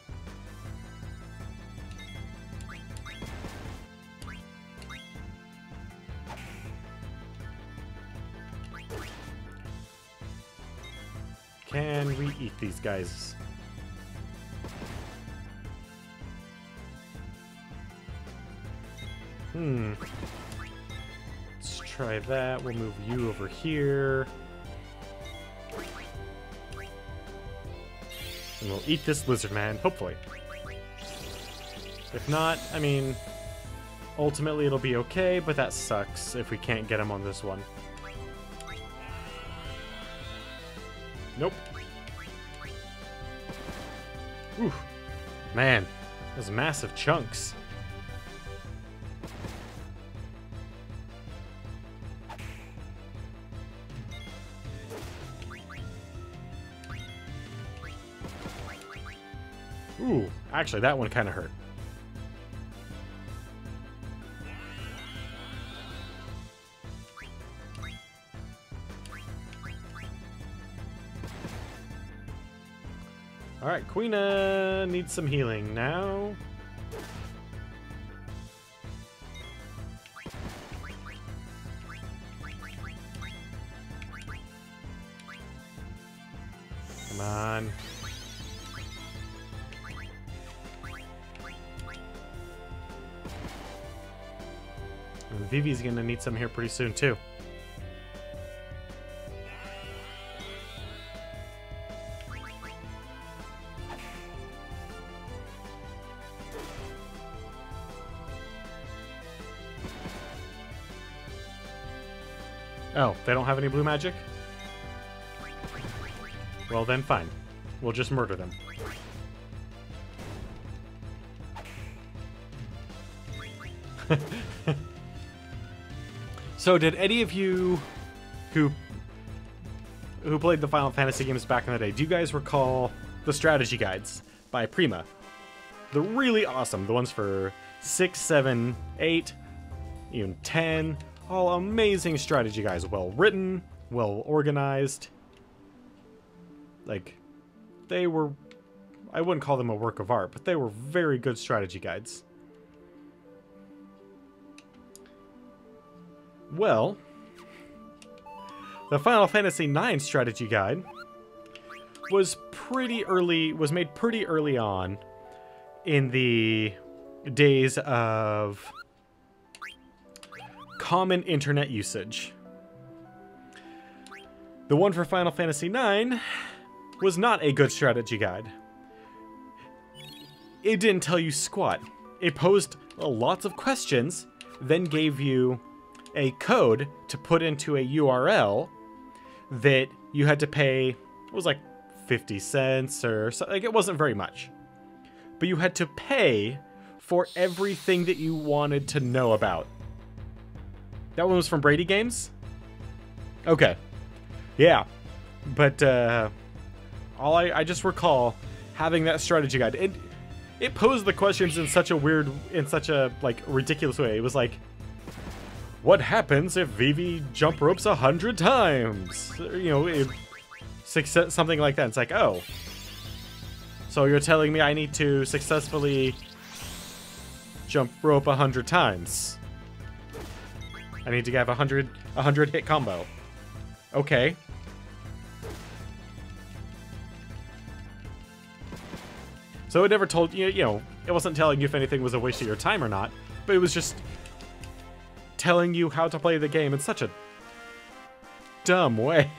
Can we eat these guys? Let's try that. We'll move you over here. And we'll eat this lizard man, hopefully. If not, I mean, ultimately it'll be okay, but that sucks if we can't get him on this one. Nope. Ooh. Man, those massive chunks. Ooh, actually that one kind of hurt. Alright, Queena needs some healing now. Come on. And Vivi's gonna need some here pretty soon too. Oh, they don't have any blue magic? Well then, fine. We'll just murder them. So, did any of you who played the Final Fantasy games back in the day, do you guys recall the strategy guides by Prima? They're really awesome. The ones for 6, 7, 8, even 10. All amazing strategy guides. Well written, well organized. Like, they were... I wouldn't call them a work of art, but they were very good strategy guides. Well, the Final Fantasy IX strategy guide was made pretty early on in the days of common internet usage. The one for Final Fantasy IX was not a good strategy guide. It didn't tell you squat. It posed lots of questions, then gave you a code to put into a URL that you had to pay, it was like 50 cents or so, like it wasn't very much. But you had to pay for everything that you wanted to know about. That one was from Brady Games? Okay. Yeah. But I just recall having that strategy guide. It posed the questions in such a like ridiculous way. It was like, what happens if Vivi jump ropes 100 times? You know, something like that. It's like, oh, so you're telling me I need to successfully jump rope 100 times. I need to have a 100 hit combo. Okay. So it never told you, you know, it wasn't telling you if anything was a waste of your time or not, but it was just telling you how to play the game in such a dumb way.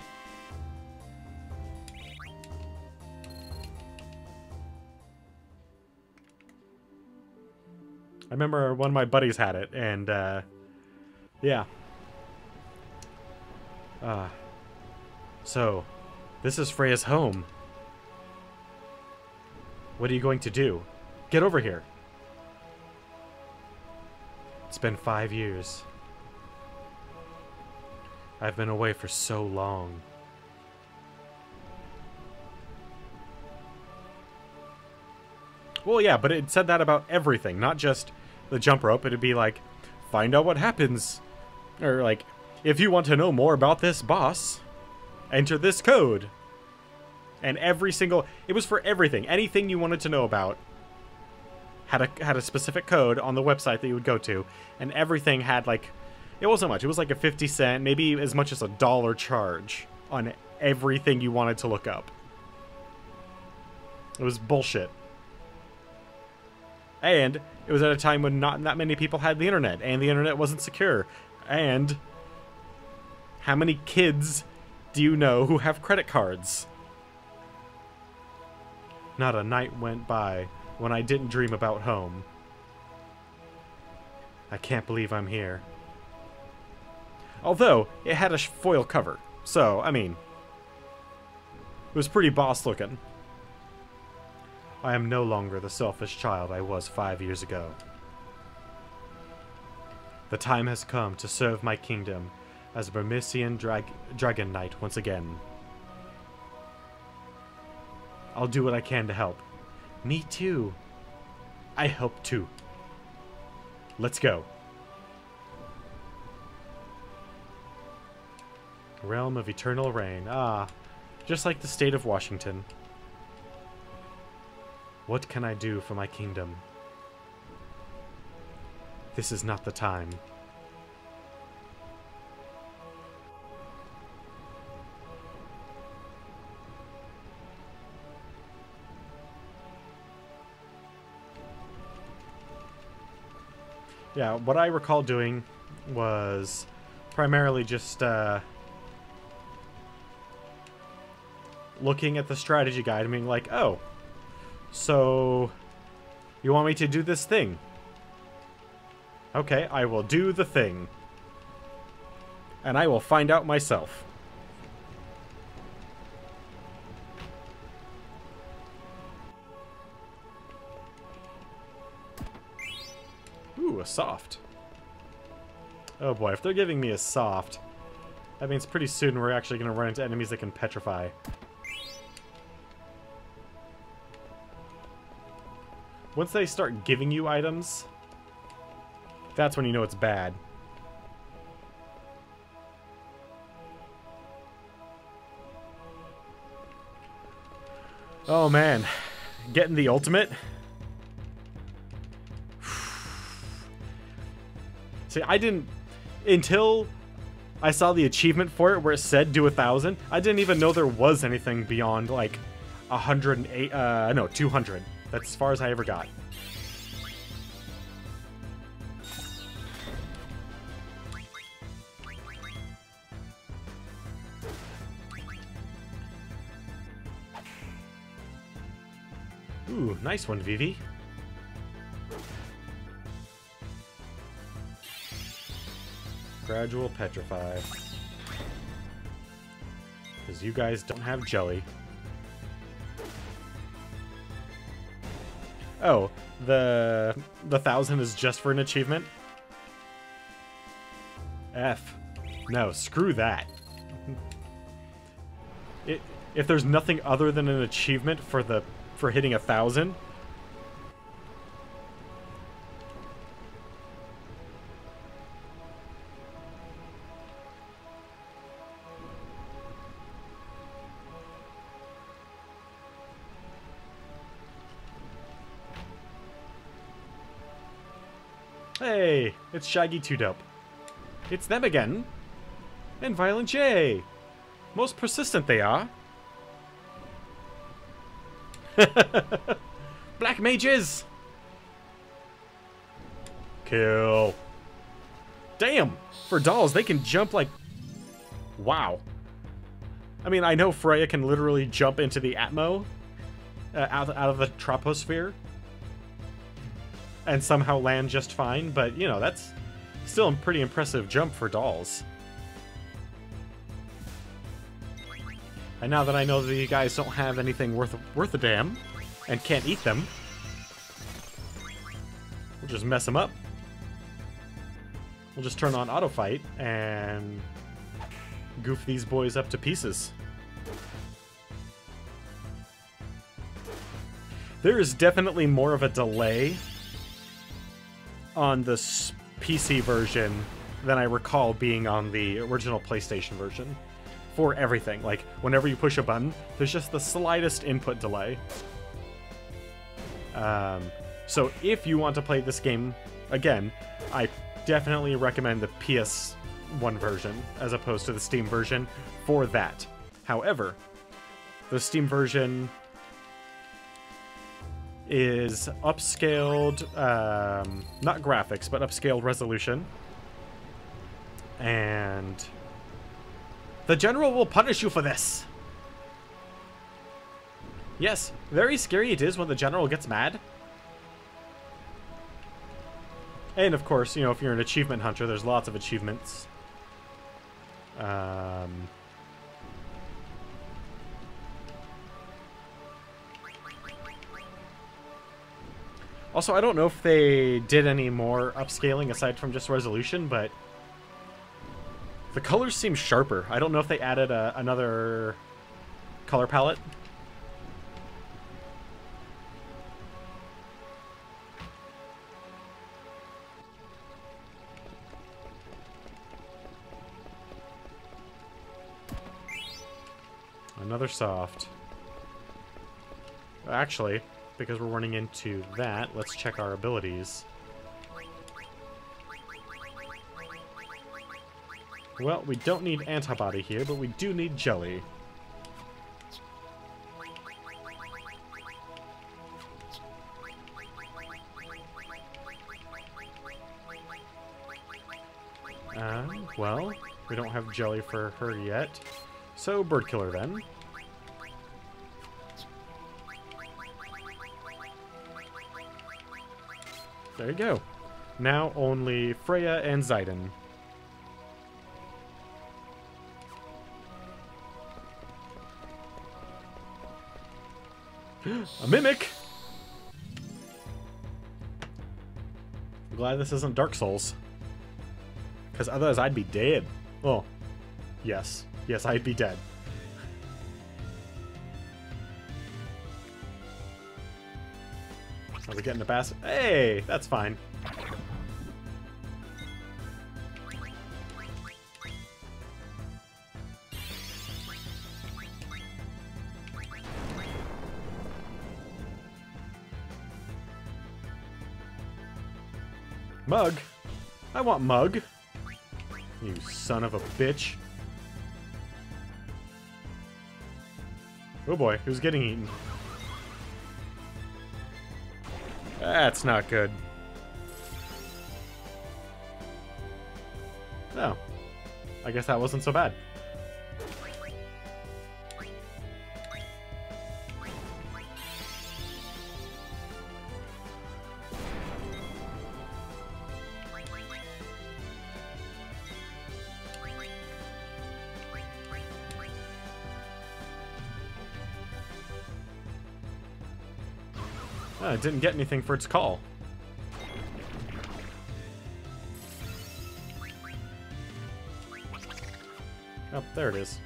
I remember one of my buddies had it, and, yeah. So, this is Freya's home. What are you going to do? Get over here. It's been 5 years. I've been away for so long. Well, yeah, but it said that about everything, not just the jump rope. It'd be like, find out what happens. Or like, if you want to know more about this boss, enter this code. And every single, it was for everything. Anything you wanted to know about had a specific code on the website that you would go to. And everything had like, it wasn't much. It was like a 50 cent, maybe as much as $1 charge on everything you wanted to look up. It was bullshit. And it was at a time when not that many people had the internet, and the internet wasn't secure. And how many kids do you know who have credit cards? Not a night went by when I didn't dream about home. I can't believe I'm here. Although, it had a foil cover, so, I mean, it was pretty boss looking. I am no longer the selfish child I was 5 years ago. The time has come to serve my kingdom as a Burmesian Dragon Knight once again. I'll do what I can to help. Me too. I help too. Let's go. Realm of Eternal Rain. Ah, just like the state of Washington. What can I do for my kingdom? This is not the time. Yeah, what I recall doing was primarily just looking at the strategy guide and being like, oh, so you want me to do this thing? Okay, I will do the thing. And I will find out myself. Ooh, a soft. Oh boy, if they're giving me a soft, that means pretty soon we're actually going to run into enemies that can petrify. Once they start giving you items, that's when you know it's bad. Oh man, getting the ultimate. See, I didn't, until I saw the achievement for it where it said do 1,000, I didn't even know there was anything beyond like 108, no, 200. That's as far as I ever got. Ooh, nice one, Vivi. Gradual petrify. Because you guys don't have jelly. Oh, the 1,000 is just for an achievement? F. No, screw that. If there's nothing other than an achievement for hitting 1,000... Hey, it's Shaggy 2-Dope. It's them again. And Violent J. Most persistent they are. Black mages! Kill. Damn! For dolls, they can jump like... Wow. I mean, I know Freya can literally jump into the Atmo. Out of the troposphere. And somehow land just fine, but, you know, that's still a pretty impressive jump for dolls. And now that I know that you guys don't have anything worth a damn, and can't eat them, we'll just mess them up. We'll just turn on auto fight and goof these boys up to pieces. There is definitely more of a delay on the PC version than I recall being on the original PlayStation version. For everything. Like, whenever you push a button, there's just the slightest input delay. So if you want to play this game again, I definitely recommend the PS1 version as opposed to the Steam version for that. However, the Steam version is upscaled, not graphics, but upscaled resolution. And the general will punish you for this. Yes, very scary it is when the general gets mad. And of course, you know, if you're an achievement hunter, there's lots of achievements. Also, I don't know if they did any more upscaling aside from just resolution, but the colors seem sharper. I don't know if they added another color palette. Another soft. Actually, because we're running into that, let's check our abilities. Well, we don't need antibody here, but we do need jelly. Well, we don't have jelly for her yet. So, bird killer then. There you go. Now only Freya and Zidane. A mimic! I'm glad this isn't Dark Souls. Because otherwise I'd be dead. Oh, yes. Yes, I'd be dead. Are we getting a bass? Hey, that's fine. Mug? I want Mug. You son of a bitch. Oh boy, who's getting eaten? That's not good. Oh. I guess that wasn't so bad. It didn't get anything for its call. Oh, there it is.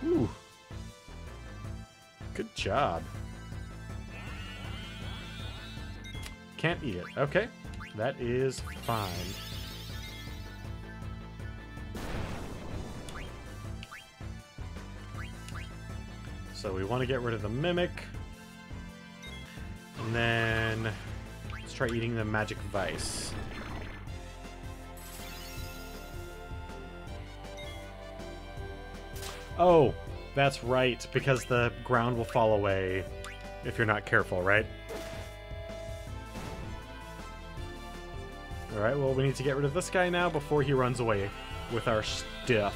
Ooh. Good job. Can't eat it. Okay. That is fine. So we want to get rid of the Mimic. And then let's try eating the Magic Vice. Oh, that's right, because the ground will fall away if you're not careful, right? Alright, well, we need to get rid of this guy now before he runs away with our stuff.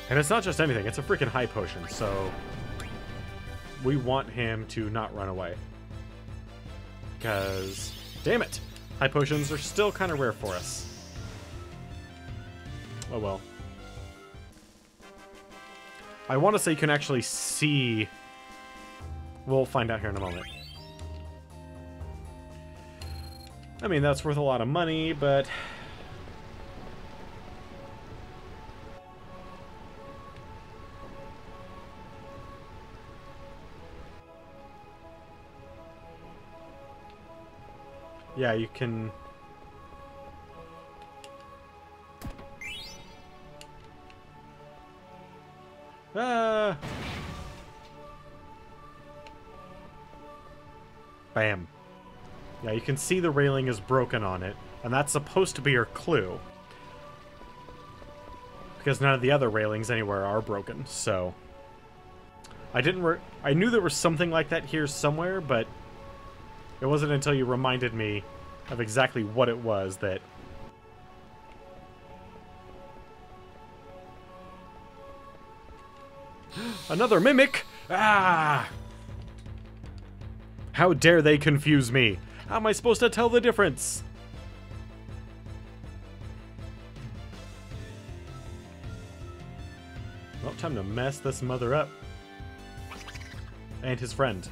And it's not just anything, it's a freaking high potion, so we want him to not run away. Because, damn it, high potions are still kind of rare for us. Oh well. I want to say you can actually see... We'll find out here in a moment. I mean, that's worth a lot of money, but... Yeah, you can... Bam. Yeah, you can see the railing is broken on it, and that's supposed to be your clue. Because none of the other railings anywhere are broken, so... I knew there was something like that here somewhere, but it wasn't until you reminded me of exactly what it was that... Another Mimic! Ah! How dare they confuse me? How am I supposed to tell the difference? Well, time to mess this mother up. And his friend.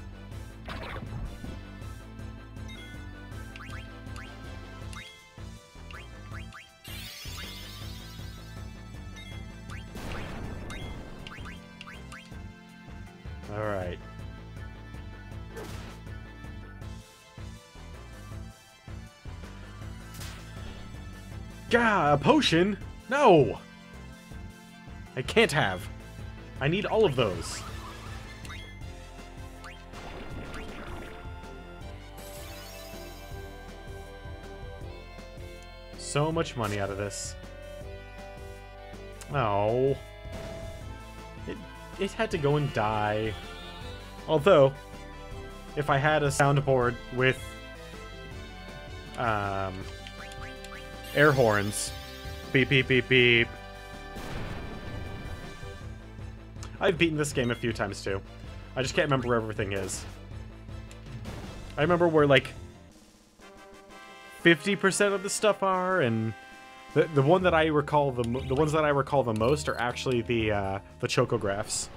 Alright. Gah, a potion? No! I can't have. I need all of those. So much money out of this. Oh. It had to go and die. Although, if I had a soundboard with air horns, beep beep beep beep. I've beaten this game a few times too. I just can't remember where everything is. I remember where like 50% of the stuff are, and the one that I recall the ones that I recall the most are actually the chocographs.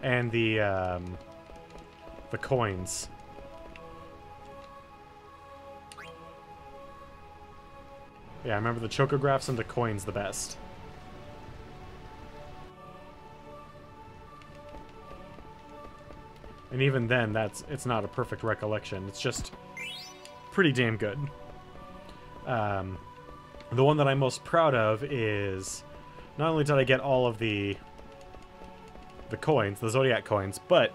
And the coins. Yeah, I remember the chocographs and the coins the best. And even then, it's not a perfect recollection. It's just pretty damn good. The one that I'm most proud of is not only did I get all of the coins, the Zodiac coins, but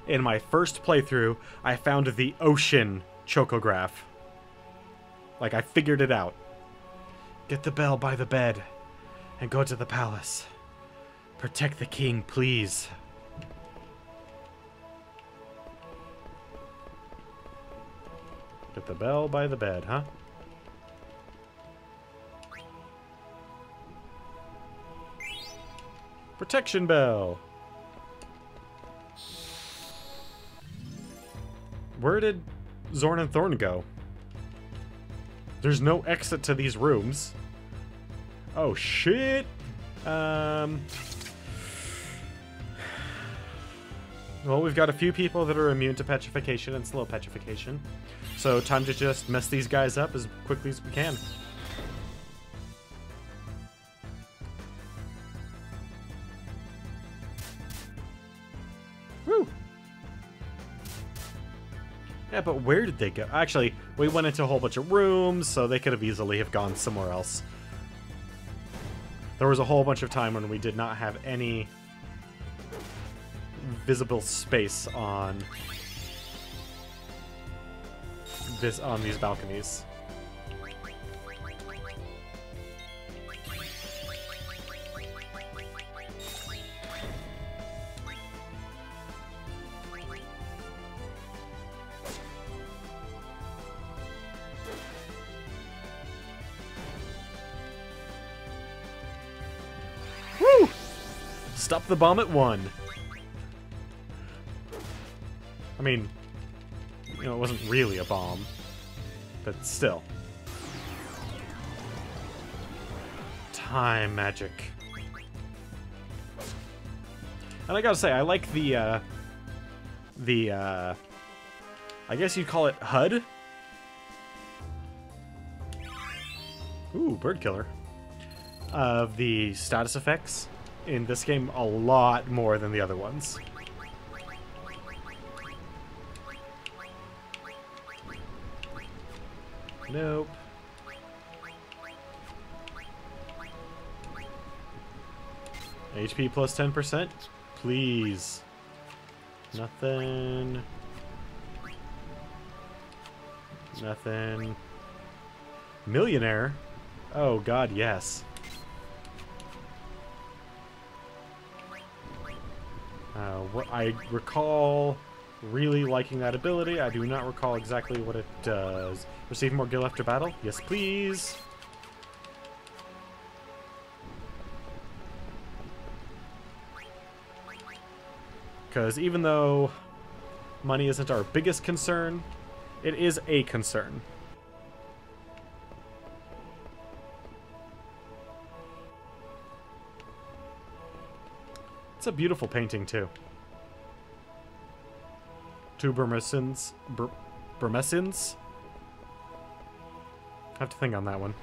in my first playthrough, I found the ocean chocograph. Like, I figured it out. Get the bell by the bed and go to the palace. Protect the king, please. Get the bell by the bed, huh? Protection bell. Where did Zorn and Thorn go? There's no exit to these rooms. Oh, shit! Well, we've got a few people that are immune to petrification and slow petrification. So time to just mess these guys up as quickly as we can. Woo! Yeah, but where did they go? Actually, we went into a whole bunch of rooms, so they could have easily have gone somewhere else. There was a whole bunch of time when we did not have any visible space on these balconies. Woo! Stop the bomb at 1. I mean, you know, it wasn't really a bomb, but still. Time magic. And I gotta say, I like I guess you'd call it HUD? Ooh, bird killer. Of the status effects in this game a lot more than the other ones. Nope. HP plus 10%? Please. Nothing. Nothing. Millionaire? Oh god, yes. What I recall really liking that ability. I do not recall exactly what it does. Receive more gil after battle? Yes, please. Because even though money isn't our biggest concern, it is a concern. It's a beautiful painting, too. Two Burmesins. Burmesins? I have to think on that one.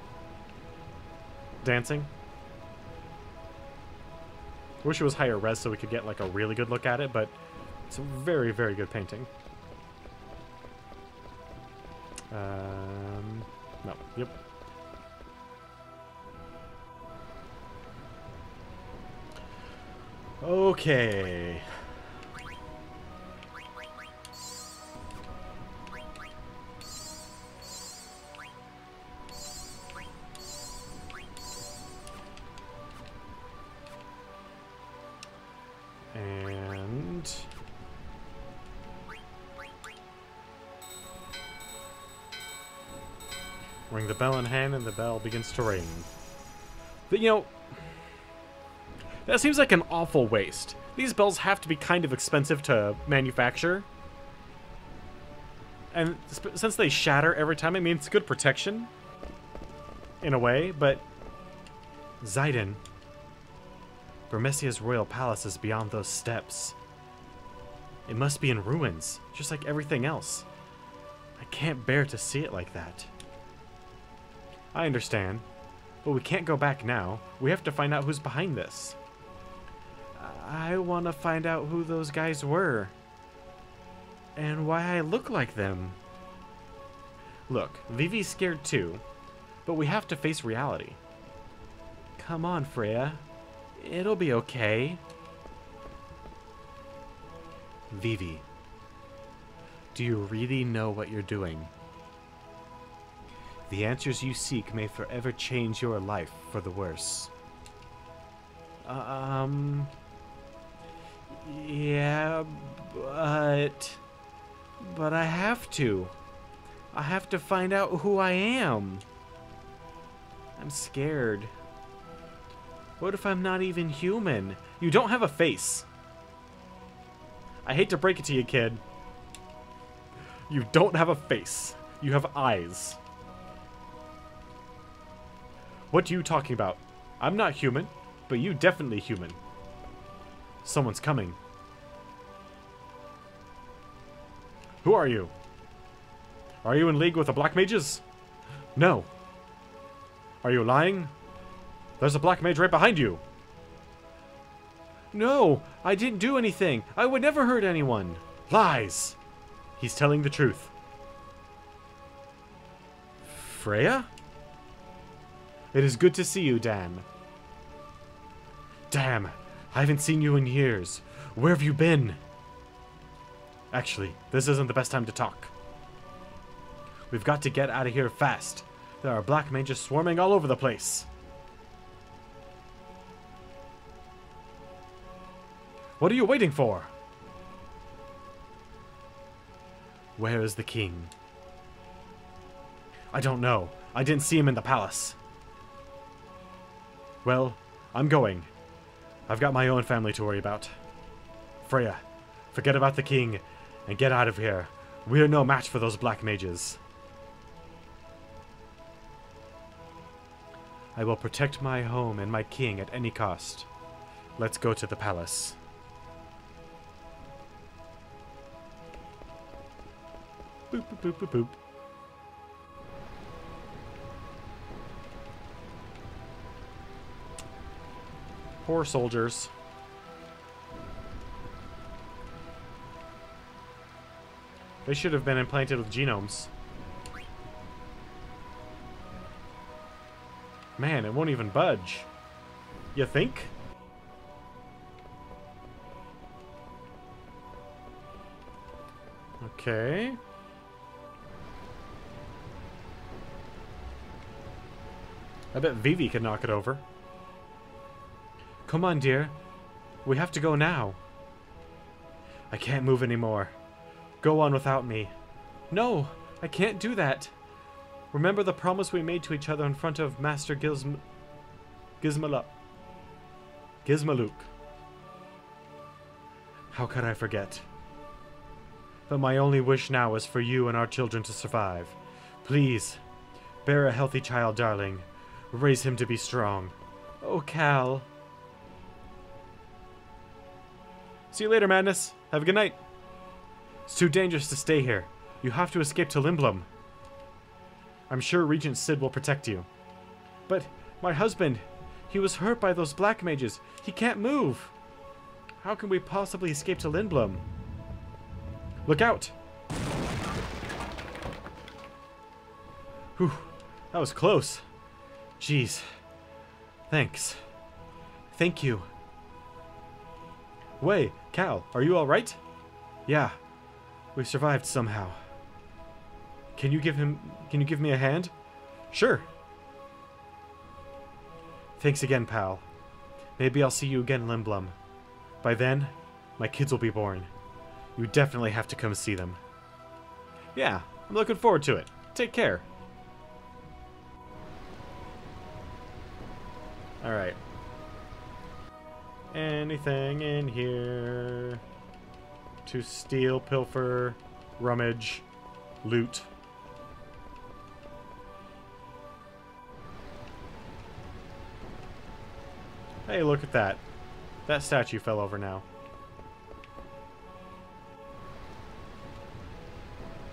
Dancing. Wish it was higher res so we could get like a really good look at it, but it's a very, very good painting. No. Yep. Okay. And ring the bell in hand and the bell begins to ring. But, you know, that seems like an awful waste. These bells have to be kind of expensive to manufacture. And since they shatter every time, I mean, it's good protection. In a way, but Zidane. Burmesia's royal palace is beyond those steps. It must be in ruins, just like everything else. I can't bear to see it like that. I understand, but we can't go back now. We have to find out who's behind this. I want to find out who those guys were. And why I look like them. Look, Vivi's scared too, but we have to face reality. Come on, Freya. It'll be okay. Vivi, do you really know what you're doing? The answers you seek may forever change your life for the worse. Yeah, but I have to. I have to find out who I am. I'm scared. What if I'm not even human? You don't have a face. I hate to break it to you, kid. You don't have a face. You have eyes. What are you talking about? I'm not human, but you definitely human. Someone's coming. Who are you? Are you in league with the Black Mages? No. Are you lying? There's a Black Mage right behind you. No, I didn't do anything. I would never hurt anyone. Lies. He's telling the truth. Freya? It is good to see you, Dan. Damn, I haven't seen you in years. Where have you been? Actually, this isn't the best time to talk. We've got to get out of here fast. There are Black Mages swarming all over the place. What are you waiting for? Where is the king? I don't know. I didn't see him in the palace. Well, I'm going. I've got my own family to worry about. Freya, forget about the king and get out of here. We're no match for those Black Mages. I will protect my home and my king at any cost. Let's go to the palace. Boop, boop, boop, boop, boop. Poor soldiers. They should have been implanted with genomes. Man, it won't even budge. You think? Okay. I bet Vivi could knock it over. Come on, dear. We have to go now. I can't move anymore. Go on without me. No, I can't do that. Remember the promise we made to each other in front of Master Gizmaluk. How could I forget? But my only wish now is for you and our children to survive. Please, bear a healthy child, darling. Raise him to be strong. Oh, Cal. See you later, Madness. Have a good night. It's too dangerous to stay here. You have to escape to Limblum. I'm sure Regent Sid will protect you. But my husband, he was hurt by those Black Mages. He can't move. How can we possibly escape to Limblum? Look out! Whew, that was close. Jeez. Thanks. Thank you. Wait, Cal, are you alright? Yeah. We survived somehow. Can you give me a hand? Sure. Thanks again, pal. Maybe I'll see you again, Limblum. By then, my kids will be born. You definitely have to come see them. Yeah, I'm looking forward to it. Take care. Alright. Anything in here to steal, pilfer, rummage, loot? Hey, look at that. That statue fell over now.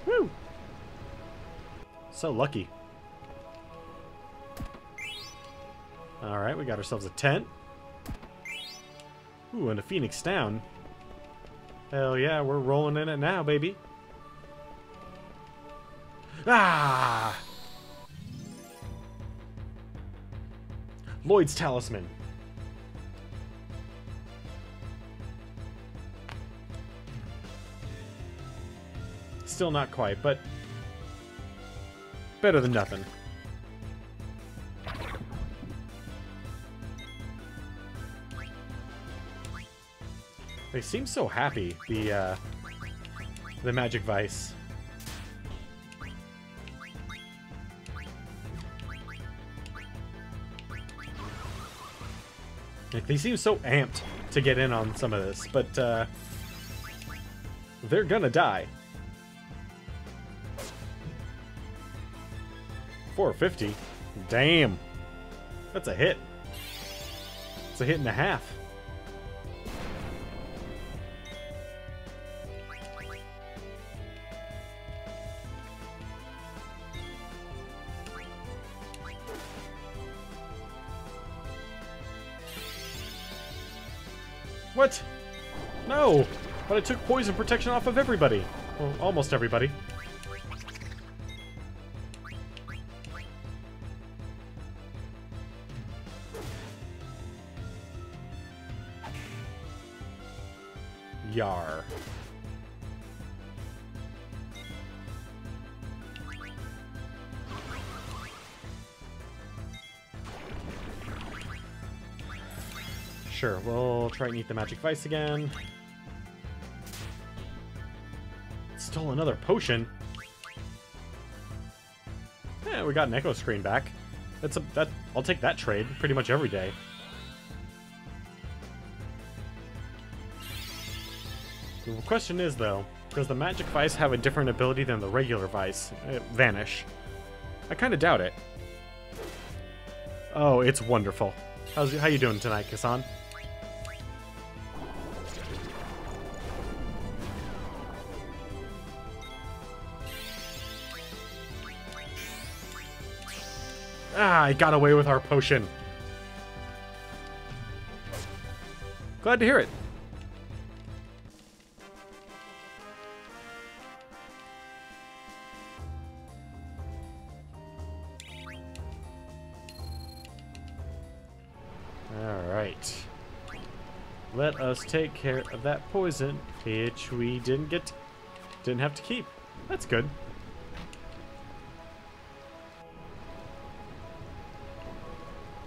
Woo! So lucky. Alright, we got ourselves a tent. Ooh, and a Phoenix down. Hell yeah, we're rolling in it now, baby. Ah! Lloyd's Talisman. Still not quite, but better than nothing. They seem so happy, the Magic Vice. Like, they seem so amped to get in on some of this, but they're gonna die. 450? Damn. That's a hit. It's a hit and a half. What? No! But I took poison protection off of everybody. Well, almost everybody. Yar. Sure, we'll try and eat the magic vice again. Stole another potion. Yeah, we got an echo screen back. I'll take that trade pretty much every day. The question is, though, does the magic vice have a different ability than the regular vice? Vanish. I kind of doubt it. Oh, it's wonderful. How you doing tonight, Kassan? Ah, I got away with our potion. Glad to hear it. Alright. Let us take care of that poison, which we didn't have to keep. That's good.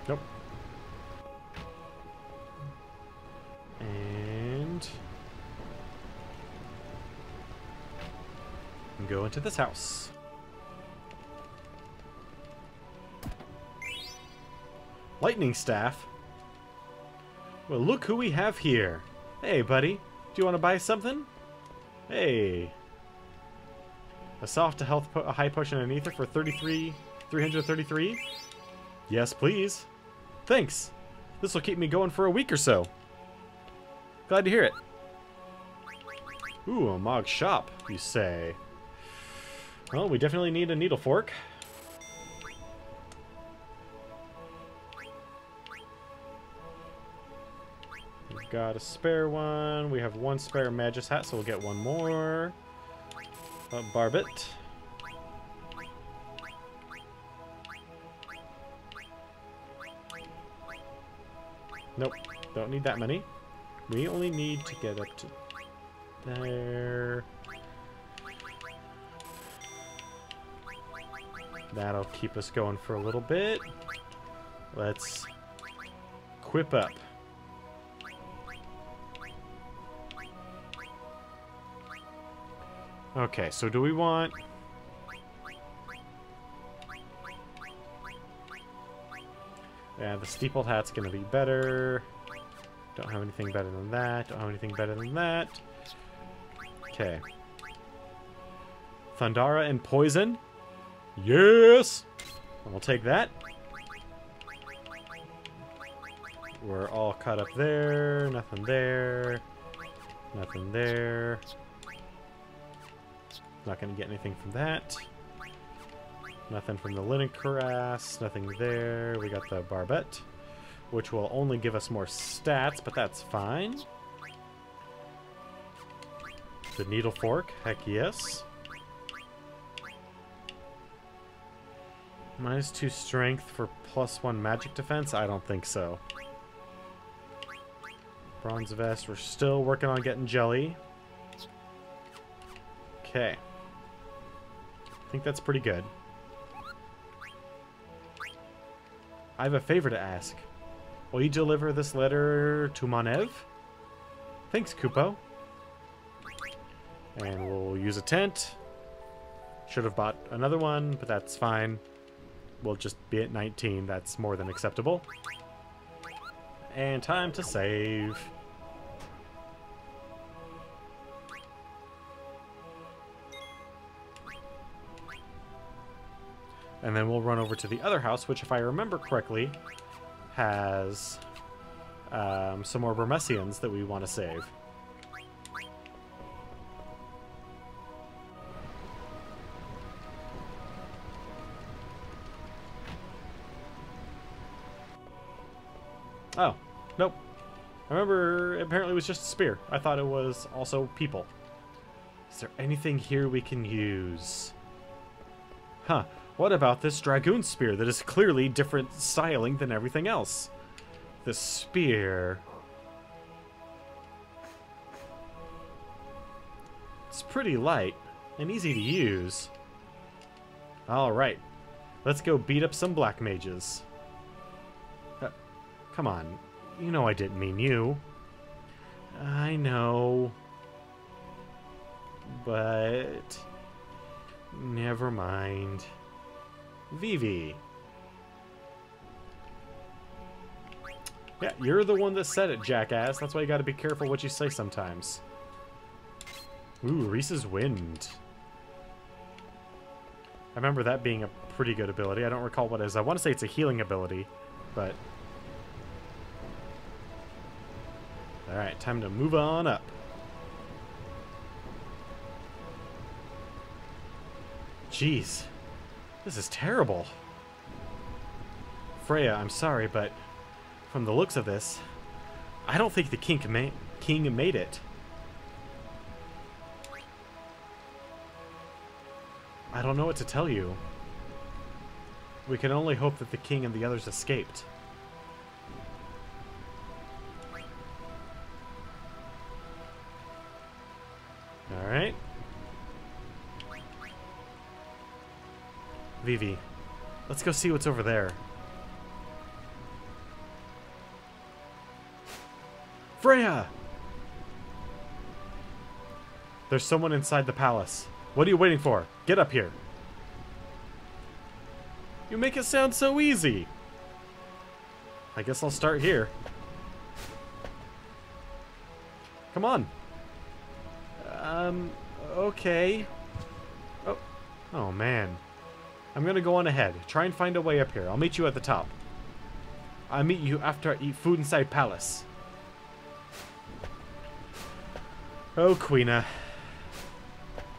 Nope. And go into this house. Lightning staff. Well, look who we have here. Hey, buddy. Do you want to buy something? Hey. A soft to health a high potion and ether for 333? Yes, please. Thanks. This will keep me going for a week or so. Glad to hear it. Ooh, a Mog shop, you say. Well, we definitely need a needle fork. We've got a spare one. We have one spare Magus hat, so we'll get one more. A barbet. Nope, don't need that many. We only need to get up to there. That'll keep us going for a little bit. Let's equip up. Okay, so do we want... Yeah, the steepled hat's gonna be better. Don't have anything better than that. Don't have anything better than that. Okay. Thundara and poison. Yes! We'll take that. We're all caught up there. Nothing there. Nothing there. Not gonna get anything from that. Nothing from the linen cuirass. Nothing there. We got the barbet, which will only give us more stats, but that's fine. The needle fork. Heck yes. -2 strength for +1 magic defense? I don't think so. Bronze vest. We're still working on getting jelly. Okay. I think that's pretty good. I have a favor to ask. Will you deliver this letter to Manev? Thanks, Kupo. And we'll use a tent. Should have bought another one, but that's fine. We'll just be at 19. That's more than acceptable. And time to save. And then we'll run over to the other house, which, if I remember correctly, has some more Burmessians that we want to save. Oh, nope. I remember apparently it was just a spear. I thought it was also people. Is there anything here we can use? Huh. What about this dragoon spear that is clearly different styling than everything else? The spear. It's pretty light and easy to use. Alright. Let's go beat up some black mages. Come on. You know I didn't mean you. I know. But never mind. Vivi. Yeah, you're the one that said it, jackass. That's why you gotta be careful what you say sometimes. Ooh, Reese's Wind. I remember that being a pretty good ability. I don't recall what it is. I want to say it's a healing ability, but... Alright, time to move on up. Jeez. This is terrible. Freya, I'm sorry, but from the looks of this, I don't think the king made it. I don't know what to tell you. We can only hope that the king and the others escaped. Alright. Vivi, let's go see what's over there. Freya! There's someone inside the palace. What are you waiting for? Get up here. You make it sound so easy. I guess I'll start here. Come on. Okay. Oh man. I'm gonna go on ahead. Try and find a way up here. I'll meet you at the top. I'll meet you after I eat food inside palace. Oh, Queena.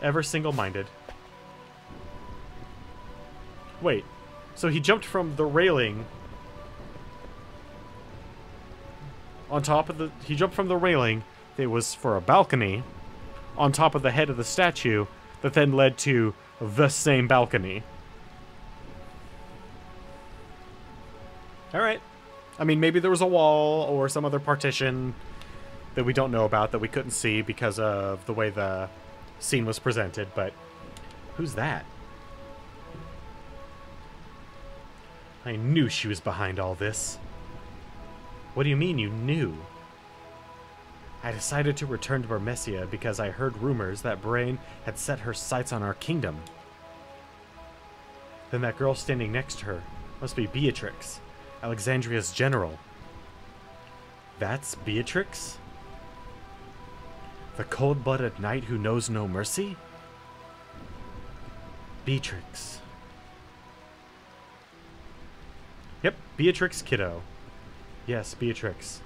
Ever single-minded. Wait. So he jumped from the railing on top of the... He jumped from the railing that was for a balcony on top of the head of the statue that then led to the same balcony. Alright. I mean, maybe there was a wall or some other partition that we don't know about that we couldn't see because of the way the scene was presented, but who's that? I knew she was behind all this. What do you mean you knew? I decided to return to Burmessia because I heard rumors that Brain had set her sights on our kingdom. Then that girl standing next to her must be Beatrix, Alexandria's general. That's Beatrix? The cold-blooded knight who knows no mercy? Beatrix. Yep, Beatrix Kiddo. Yes, Beatrix.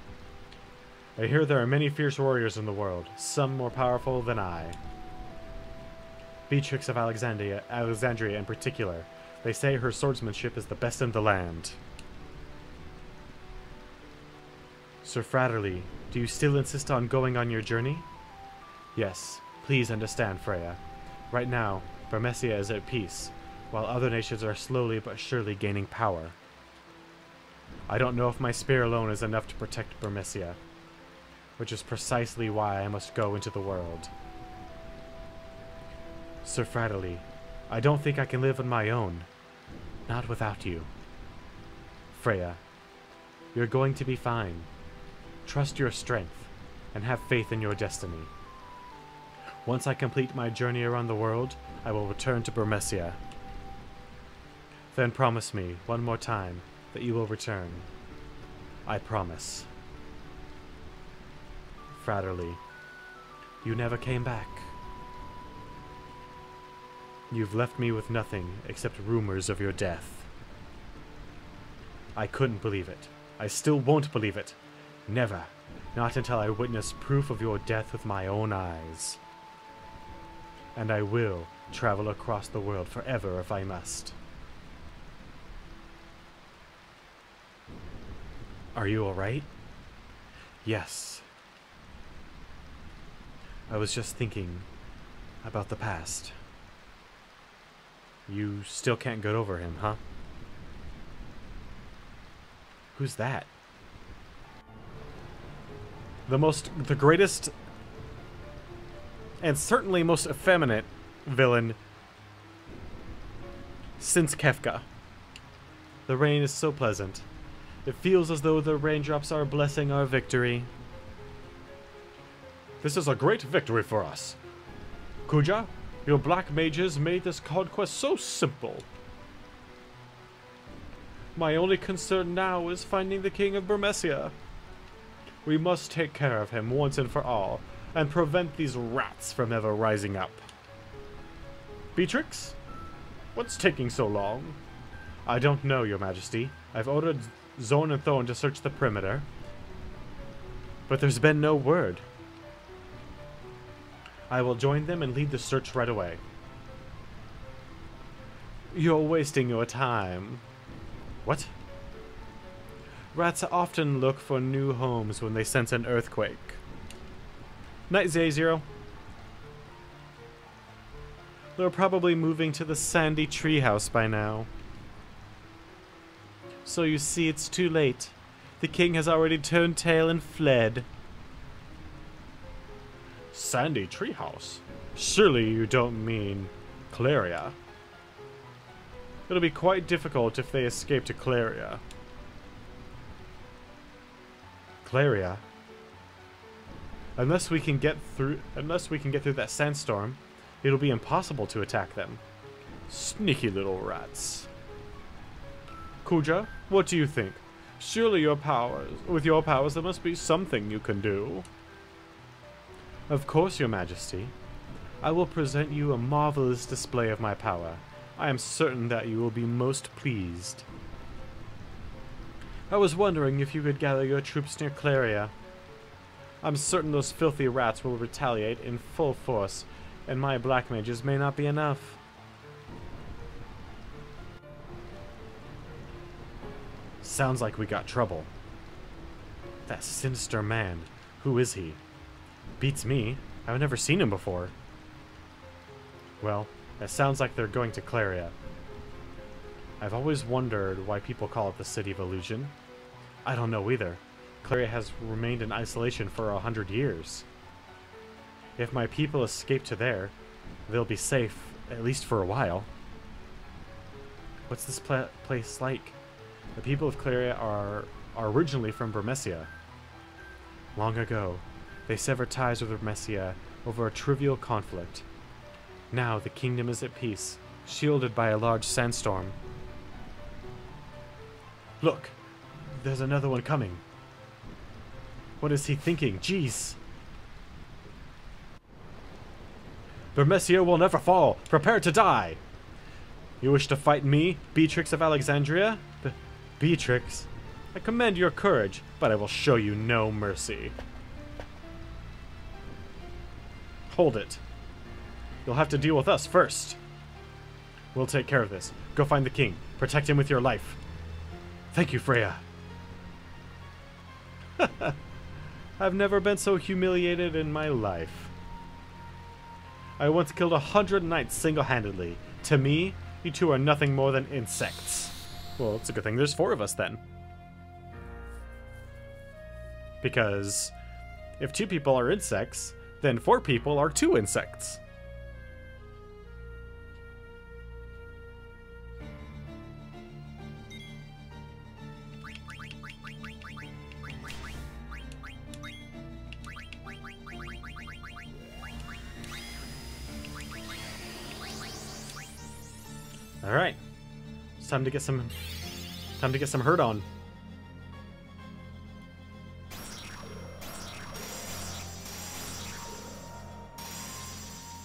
I hear there are many fierce warriors in the world, some more powerful than I. Beatrix of Alexandria in particular. They say her swordsmanship is the best in the land. Sir Fratterly, do you still insist on going on your journey? Yes, please understand, Freya. Right now, Burmessia is at peace, while other nations are slowly but surely gaining power. I don't know if my spear alone is enough to protect Burmessia, which is precisely why I must go into the world. Sir Fratterly, I don't think I can live on my own. Not without you. Freya, you're going to be fine. Trust your strength, and have faith in your destiny. Once I complete my journey around the world, I will return to Burmessia. Then promise me, one more time, that you will return. I promise. Fratterly, you never came back. You've left me with nothing except rumors of your death. I couldn't believe it. I still won't believe it. Never. Not until I witness proof of your death with my own eyes. And I will travel across the world forever if I must. Are you alright? Yes. I was just thinking about the past. You still can't get over him, huh? Who's that? The greatest and certainly most effeminate villain since Kefka. The rain is so pleasant. It feels as though the raindrops are blessing our victory. This is a great victory for us. Kuja, your black mages made this conquest so simple. My only concern now is finding the King of Burmecia. We must take care of him once and for all, and prevent these rats from ever rising up. Beatrix? What's taking so long? I don't know, Your Majesty. I've ordered Zorn and Thorn to search the perimeter, but there's been no word. I will join them and lead the search right away. You're wasting your time. What? Rats often look for new homes when they sense an earthquake. Night, Z0. They're probably moving to the sandy treehouse by now. So you see, it's too late. The king has already turned tail and fled. Sandy treehouse? Surely you don't mean Claria. It'll be quite difficult if they escape to Claria. Claria? Unless we can get through that sandstorm, it'll be impossible to attack them. Sneaky little rats. Kuja, what do you think? Surely with your powers, there must be something you can do. Of course, Your Majesty. I will present you a marvelous display of my power. I am certain that you will be most pleased. I was wondering if you could gather your troops near Claria. I'm certain those filthy rats will retaliate in full force, and my black mages may not be enough. Sounds like we got trouble. That sinister man. Who is he? Beats me. I've never seen him before. Well, it sounds like they're going to Claria. I've always wondered why people call it the City of Illusion. I don't know either. Claria has remained in isolation for 100 years. If my people escape to there, they'll be safe, at least for a while. What's this place like? The people of Claria are originally from Burmecia. Long ago, they severed ties with Burmecia over a trivial conflict. Now the kingdom is at peace, shielded by a large sandstorm. Look! There's another one coming. What is he thinking? Jeez! Burmecia will never fall! Prepare to die! You wish to fight me, Beatrix of Alexandria? Beatrix? I commend your courage, but I will show you no mercy. Hold it. You'll have to deal with us first. We'll take care of this. Go find the king. Protect him with your life. Thank you, Freya. I've never been so humiliated in my life. I once killed 100 knights single-handedly. To me, you two are nothing more than insects. Well, it's a good thing there's 4 of us then. Because if 2 people are insects, then 4 people are 2 insects. All right, it's time to get some hurt on.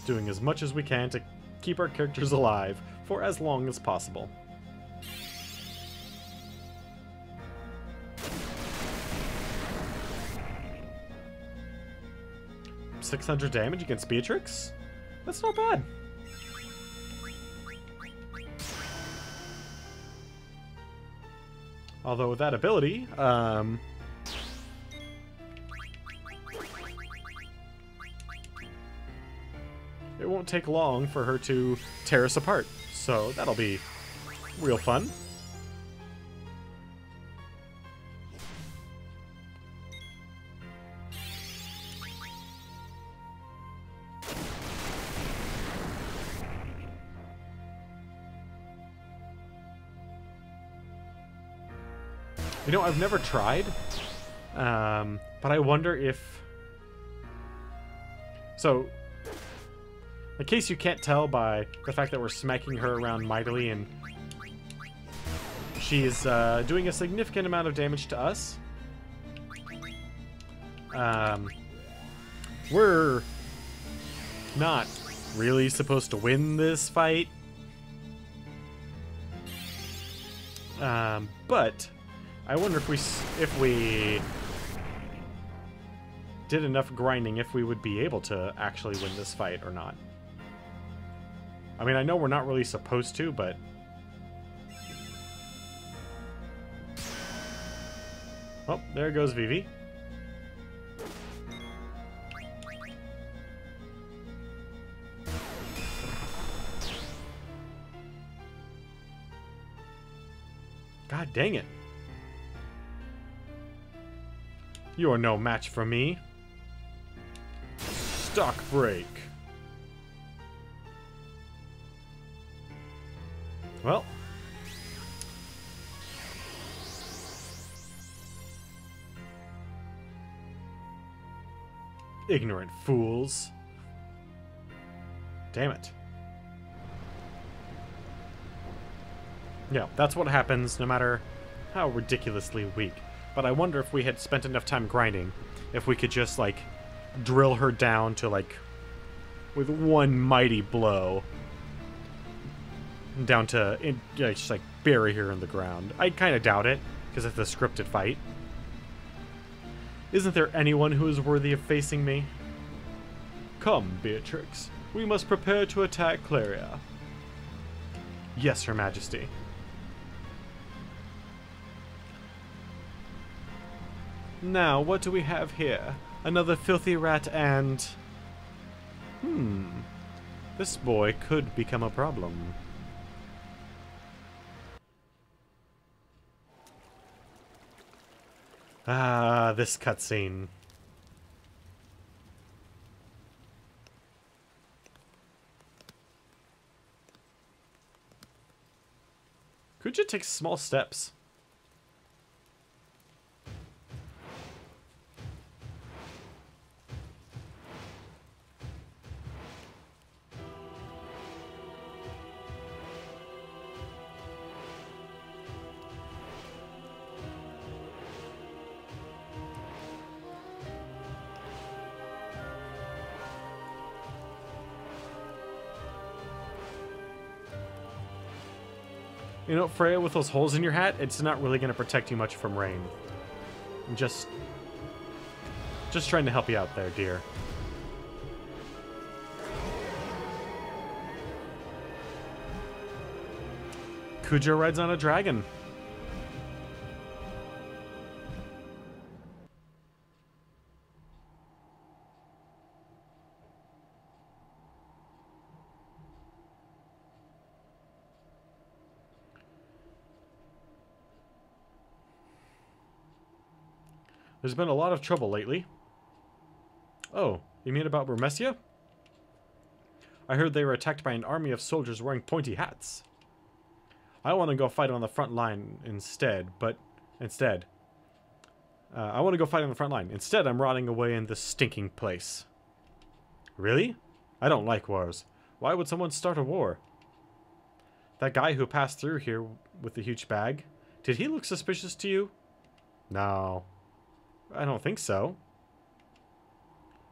Doing as much as we can to keep our characters alive for as long as possible. $600 damage against Beatrix? That's not bad. Although with that ability, it won't take long for her to tear us apart. So that'll be real fun. You know, I've never tried, but I wonder if... So, in case you can't tell by the fact that we're smacking her around mightily and she's doing a significant amount of damage to us, we're not really supposed to win this fight, but... I wonder if we did enough grinding, if we would be able to actually win this fight or not. I mean, I know we're not really supposed to, but... Oh, there goes Vivi. God dang it. You are no match for me. Stock break. Well. Ignorant fools. Damn it. Yeah, that's what happens no matter how ridiculously weak. But I wonder if we had spent enough time grinding, if we could just, like, drill her down to, like, with one mighty blow, down to, just, like, bury her in the ground. I kind of doubt it, because it's a scripted fight. Isn't there anyone who is worthy of facing me? Come, Beatrix. We must prepare to attack Claria. Yes, Her Majesty. Now, what do we have here? Another filthy rat and... This boy could become a problem. Ah, this cutscene. Could you take small steps? You know, Freya, with those holes in your hat, it's not really going to protect you much from rain. I'm just trying to help you out there, dear. Kujo rides on a dragon. There's been a lot of trouble lately. Oh, you mean about Burmesia? I heard they were attacked by an army of soldiers wearing pointy hats. I want to go fight on the front line instead, I want to go fight on the front line. Instead, I'm rotting away in this stinking place. Really? I don't like wars. Why would someone start a war? That guy who passed through here with the huge bag, did he look suspicious to you? No. I don't think so.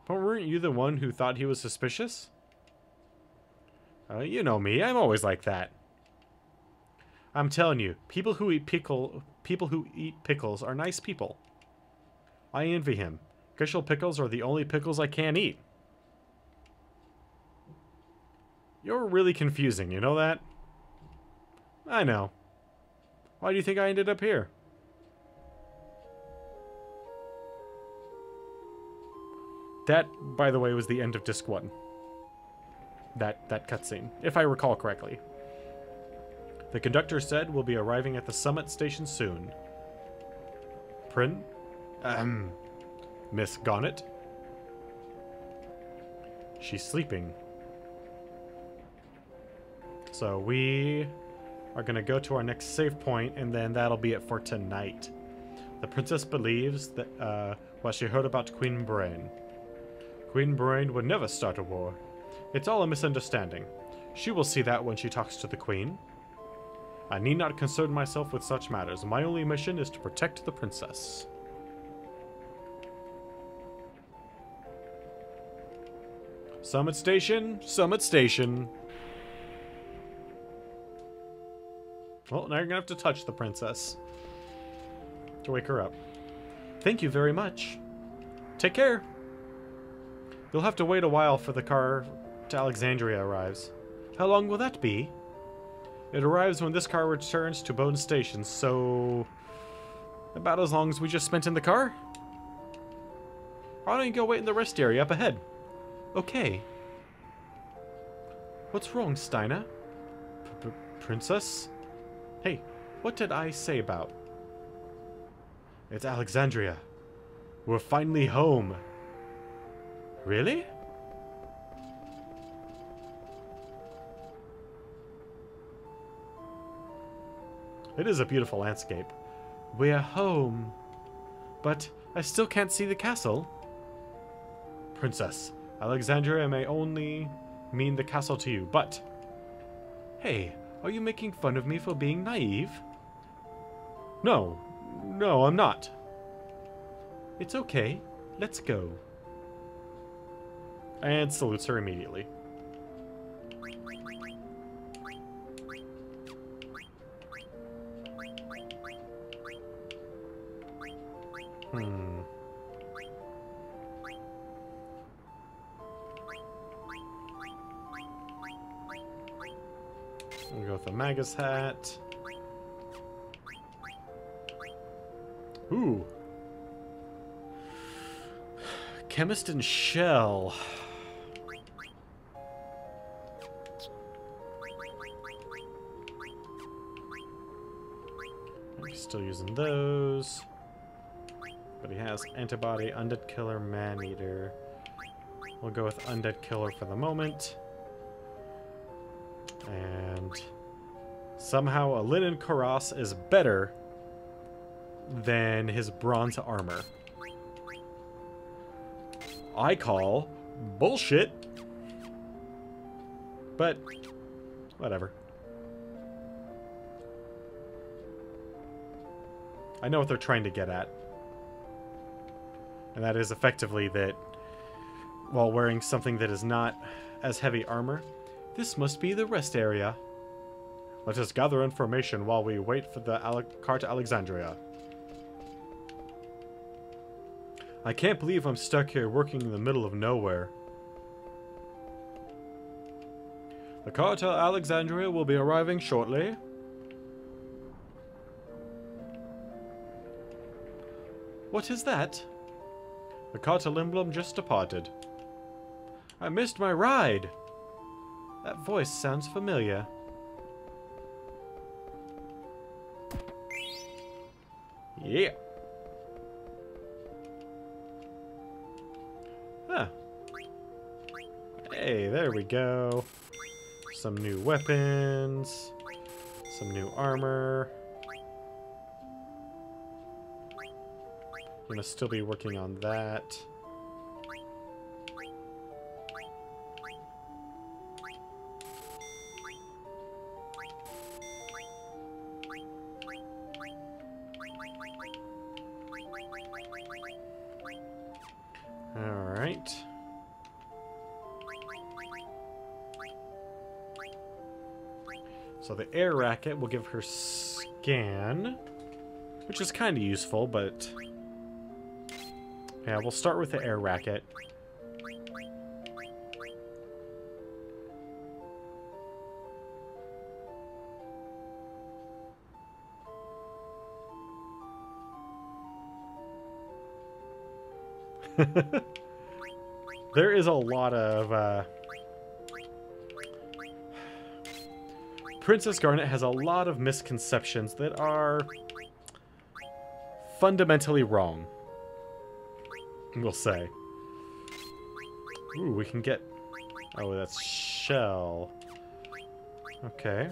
But weren't you the one who thought he was suspicious? You know me, I'm always like that. I'm telling you, people who eat pickles are nice people. I envy him. Grishel pickles are the only pickles I can't eat. You're really confusing, you know that? I know. Why do you think I ended up here? That, by the way, was the end of Disc 1. That cutscene, if I recall correctly. The conductor said we'll be arriving at the summit station soon. Miss Gonnet? She's sleeping. So we are going to go to our next save point, and then that'll be it for tonight. The princess believes that what she heard about Queen Brain. Queen Brain would never start a war. It's all a misunderstanding. She will see that when she talks to the queen. I need not concern myself with such matters. My only mission is to protect the princess. Summit Station, Summit Station. Well, now you're gonna have to touch the princess to wake her up. Thank you very much. Take care. You'll have to wait a while for the car to Alexandria arrives. How long will that be? It arrives when this car returns to Bone Station, so about as long as we just spent in the car. Why don't you go wait in the rest area up ahead? Okay. What's wrong, Steiner? Princess? Hey, what did I say about? It's Alexandria. We're finally home. Really? It is a beautiful landscape. We're home. But I still can't see the castle. Princess, Alexandria may only mean the castle to you, but... Hey, are you making fun of me for being naive? No, I'm not. It's okay. Let's go. And salutes her immediately. We'll go with the Magus hat. Ooh. Chemist and Shell. Still using those. But he has antibody, undead killer, man eater. We'll go with undead killer for the moment. And somehow a linen cuirass is better than his bronze armor. I call bullshit. But whatever. I know what they're trying to get at. And that is effectively that while wearing something that is not as heavy armor, this must be the rest area. Let us gather information while we wait for the car to Alexandria. I can't believe I'm stuck here working in the middle of nowhere. The car to Alexandria will be arriving shortly. What is that? The cartel emblem just departed. I missed my ride! That voice sounds familiar. Yeah. Huh. Hey, there we go. Some new weapons. Some new armor. Gonna still be working on that. All right. So the air racket will give her scan, which is kind of useful, but yeah, we'll start with the air racket. There is a lot of Princess Garnet has a lot of misconceptions that are fundamentally wrong, we'll say. Ooh, we can get... Oh, that's shell. Okay.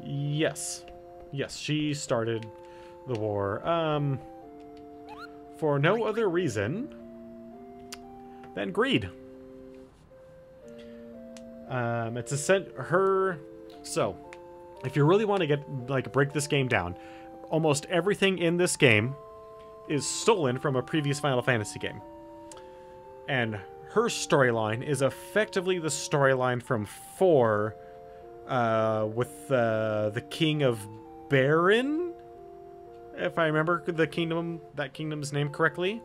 Yes. Yes, she started the war. For no other reason than greed. It's her... So, if you really want to get, like, break this game down, almost everything in this game is stolen from a previous Final Fantasy game. And her storyline is effectively the storyline from 4, with the King of Baron, if I remember that kingdom's name correctly,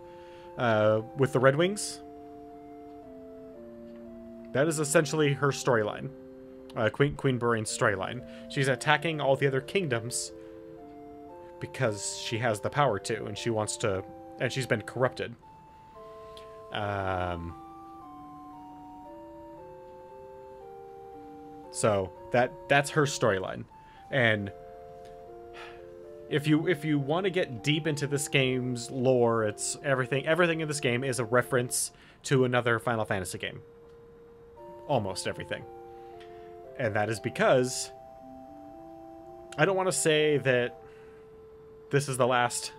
with the Red Wings. That is essentially her storyline, Queen Barin's storyline. She's attacking all the other kingdoms because she has the power to, and she wants to, and she's been corrupted. So that's her storyline. And if you want to get deep into this game's lore, it's everything in this game is a reference to another Final Fantasy game. Almost everything. And that is because I don't want to say that this is the last,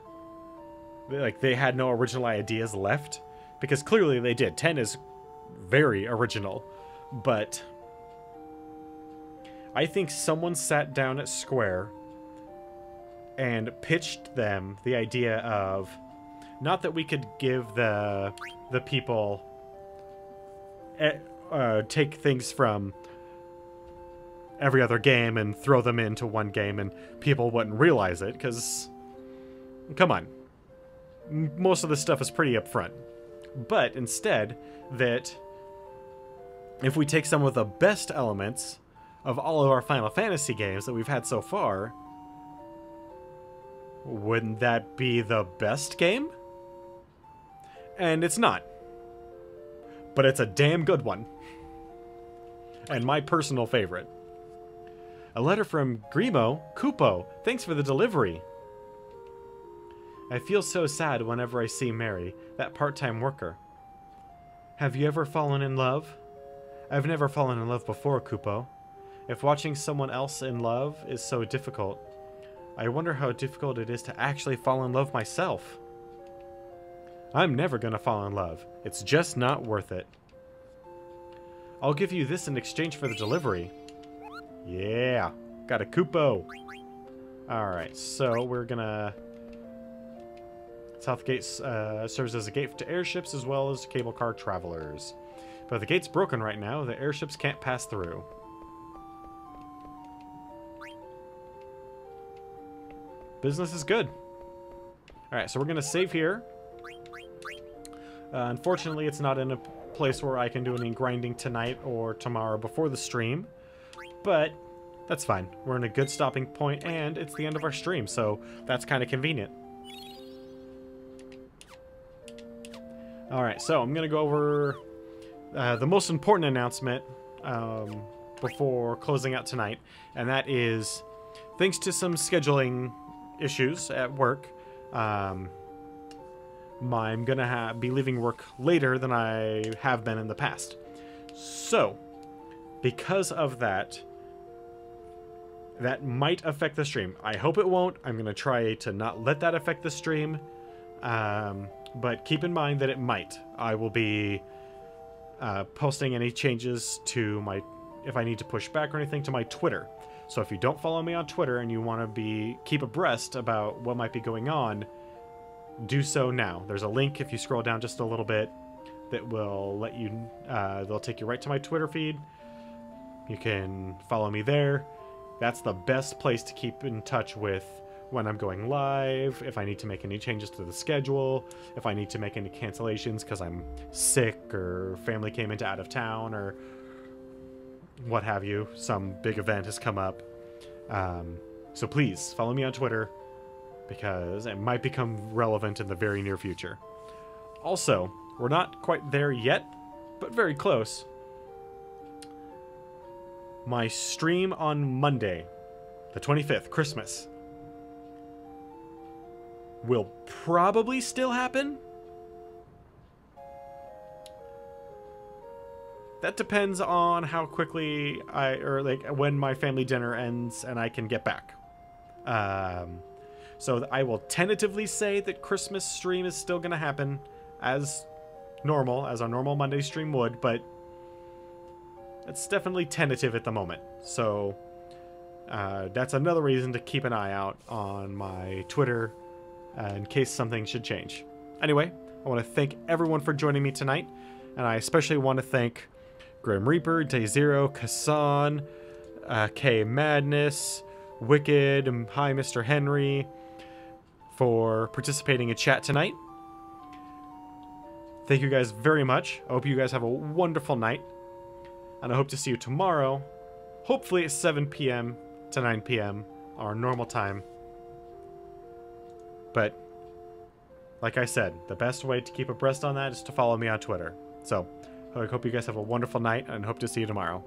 like, they had no original ideas left, because clearly they did. 10 is very original, but I think someone sat down at Square and pitched them the idea of, not that we could give the people take things from every other game and throw them into one game and people wouldn't realize it, because come on, most of this stuff is pretty upfront. But instead, that if we take some of the best elements of all of our Final Fantasy games that we've had so far, wouldn't that be the best game? And it's not. But it's a damn good one. And my personal favorite. A letter from Grimo Kupo. Thanks for the delivery. I feel so sad whenever I see Mary, that part-time worker. Have you ever fallen in love? I've never fallen in love before, Kupo. If watching someone else in love is so difficult, I wonder how difficult it is to actually fall in love myself. I'm never gonna fall in love. It's just not worth it. I'll give you this in exchange for the delivery. Yeah, got a Kupo. Alright, so we're gonna... South Gate serves as a gate to airships as well as cable car travelers. But the gate's broken right now. The airships can't pass through. Business is good. Alright, so we're going to save here. Unfortunately, it's not in a place where I can do any grinding tonight or tomorrow before the stream. But that's fine. We're in a good stopping point, and it's the end of our stream, so that's kind of convenient. Alright, so I'm going to go over the most important announcement before closing out tonight, and that is, thanks to some scheduling issues at work, I'm gonna be leaving work later than I have been in the past. So, because of that, that might affect the stream. I hope it won't. I'm gonna try to not let that affect the stream, but keep in mind that it might. I will be posting any changes to my, if I need to push back or anything, to my Twitter. So if you don't follow me on Twitter and you want to keep abreast about what might be going on, do so now. There's a link if you scroll down just a little bit that will let you, they'll take you right to my Twitter feed. You can follow me there. That's the best place to keep in touch with when I'm going live, if I need to make any changes to the schedule, if I need to make any cancellations because I'm sick or family came into out of town or what have you. Some big event has come up. So please follow me on Twitter because it might become relevant in the very near future. Also, we're not quite there yet, but very close. My stream on Monday, the 25th, Christmas, will probably still happen. That depends on how quickly when my family dinner ends and I can get back. So I will tentatively say that Christmas stream is still going to happen as normal, as our normal Monday stream would, but it's definitely tentative at the moment. So that's another reason to keep an eye out on my Twitter in case something should change. Anyway, I want to thank everyone for joining me tonight, and I especially want to thank Grim Reaper, Day Zero, Kassan, K Madness, Wicked, and Hi Mr. Henry for participating in chat tonight. Thank you guys very much. I hope you guys have a wonderful night, and I hope to see you tomorrow, hopefully at 7 p.m. to 9 p.m. our normal time. But like I said, the best way to keep abreast on that is to follow me on Twitter. So I hope you guys have a wonderful night and hope to see you tomorrow.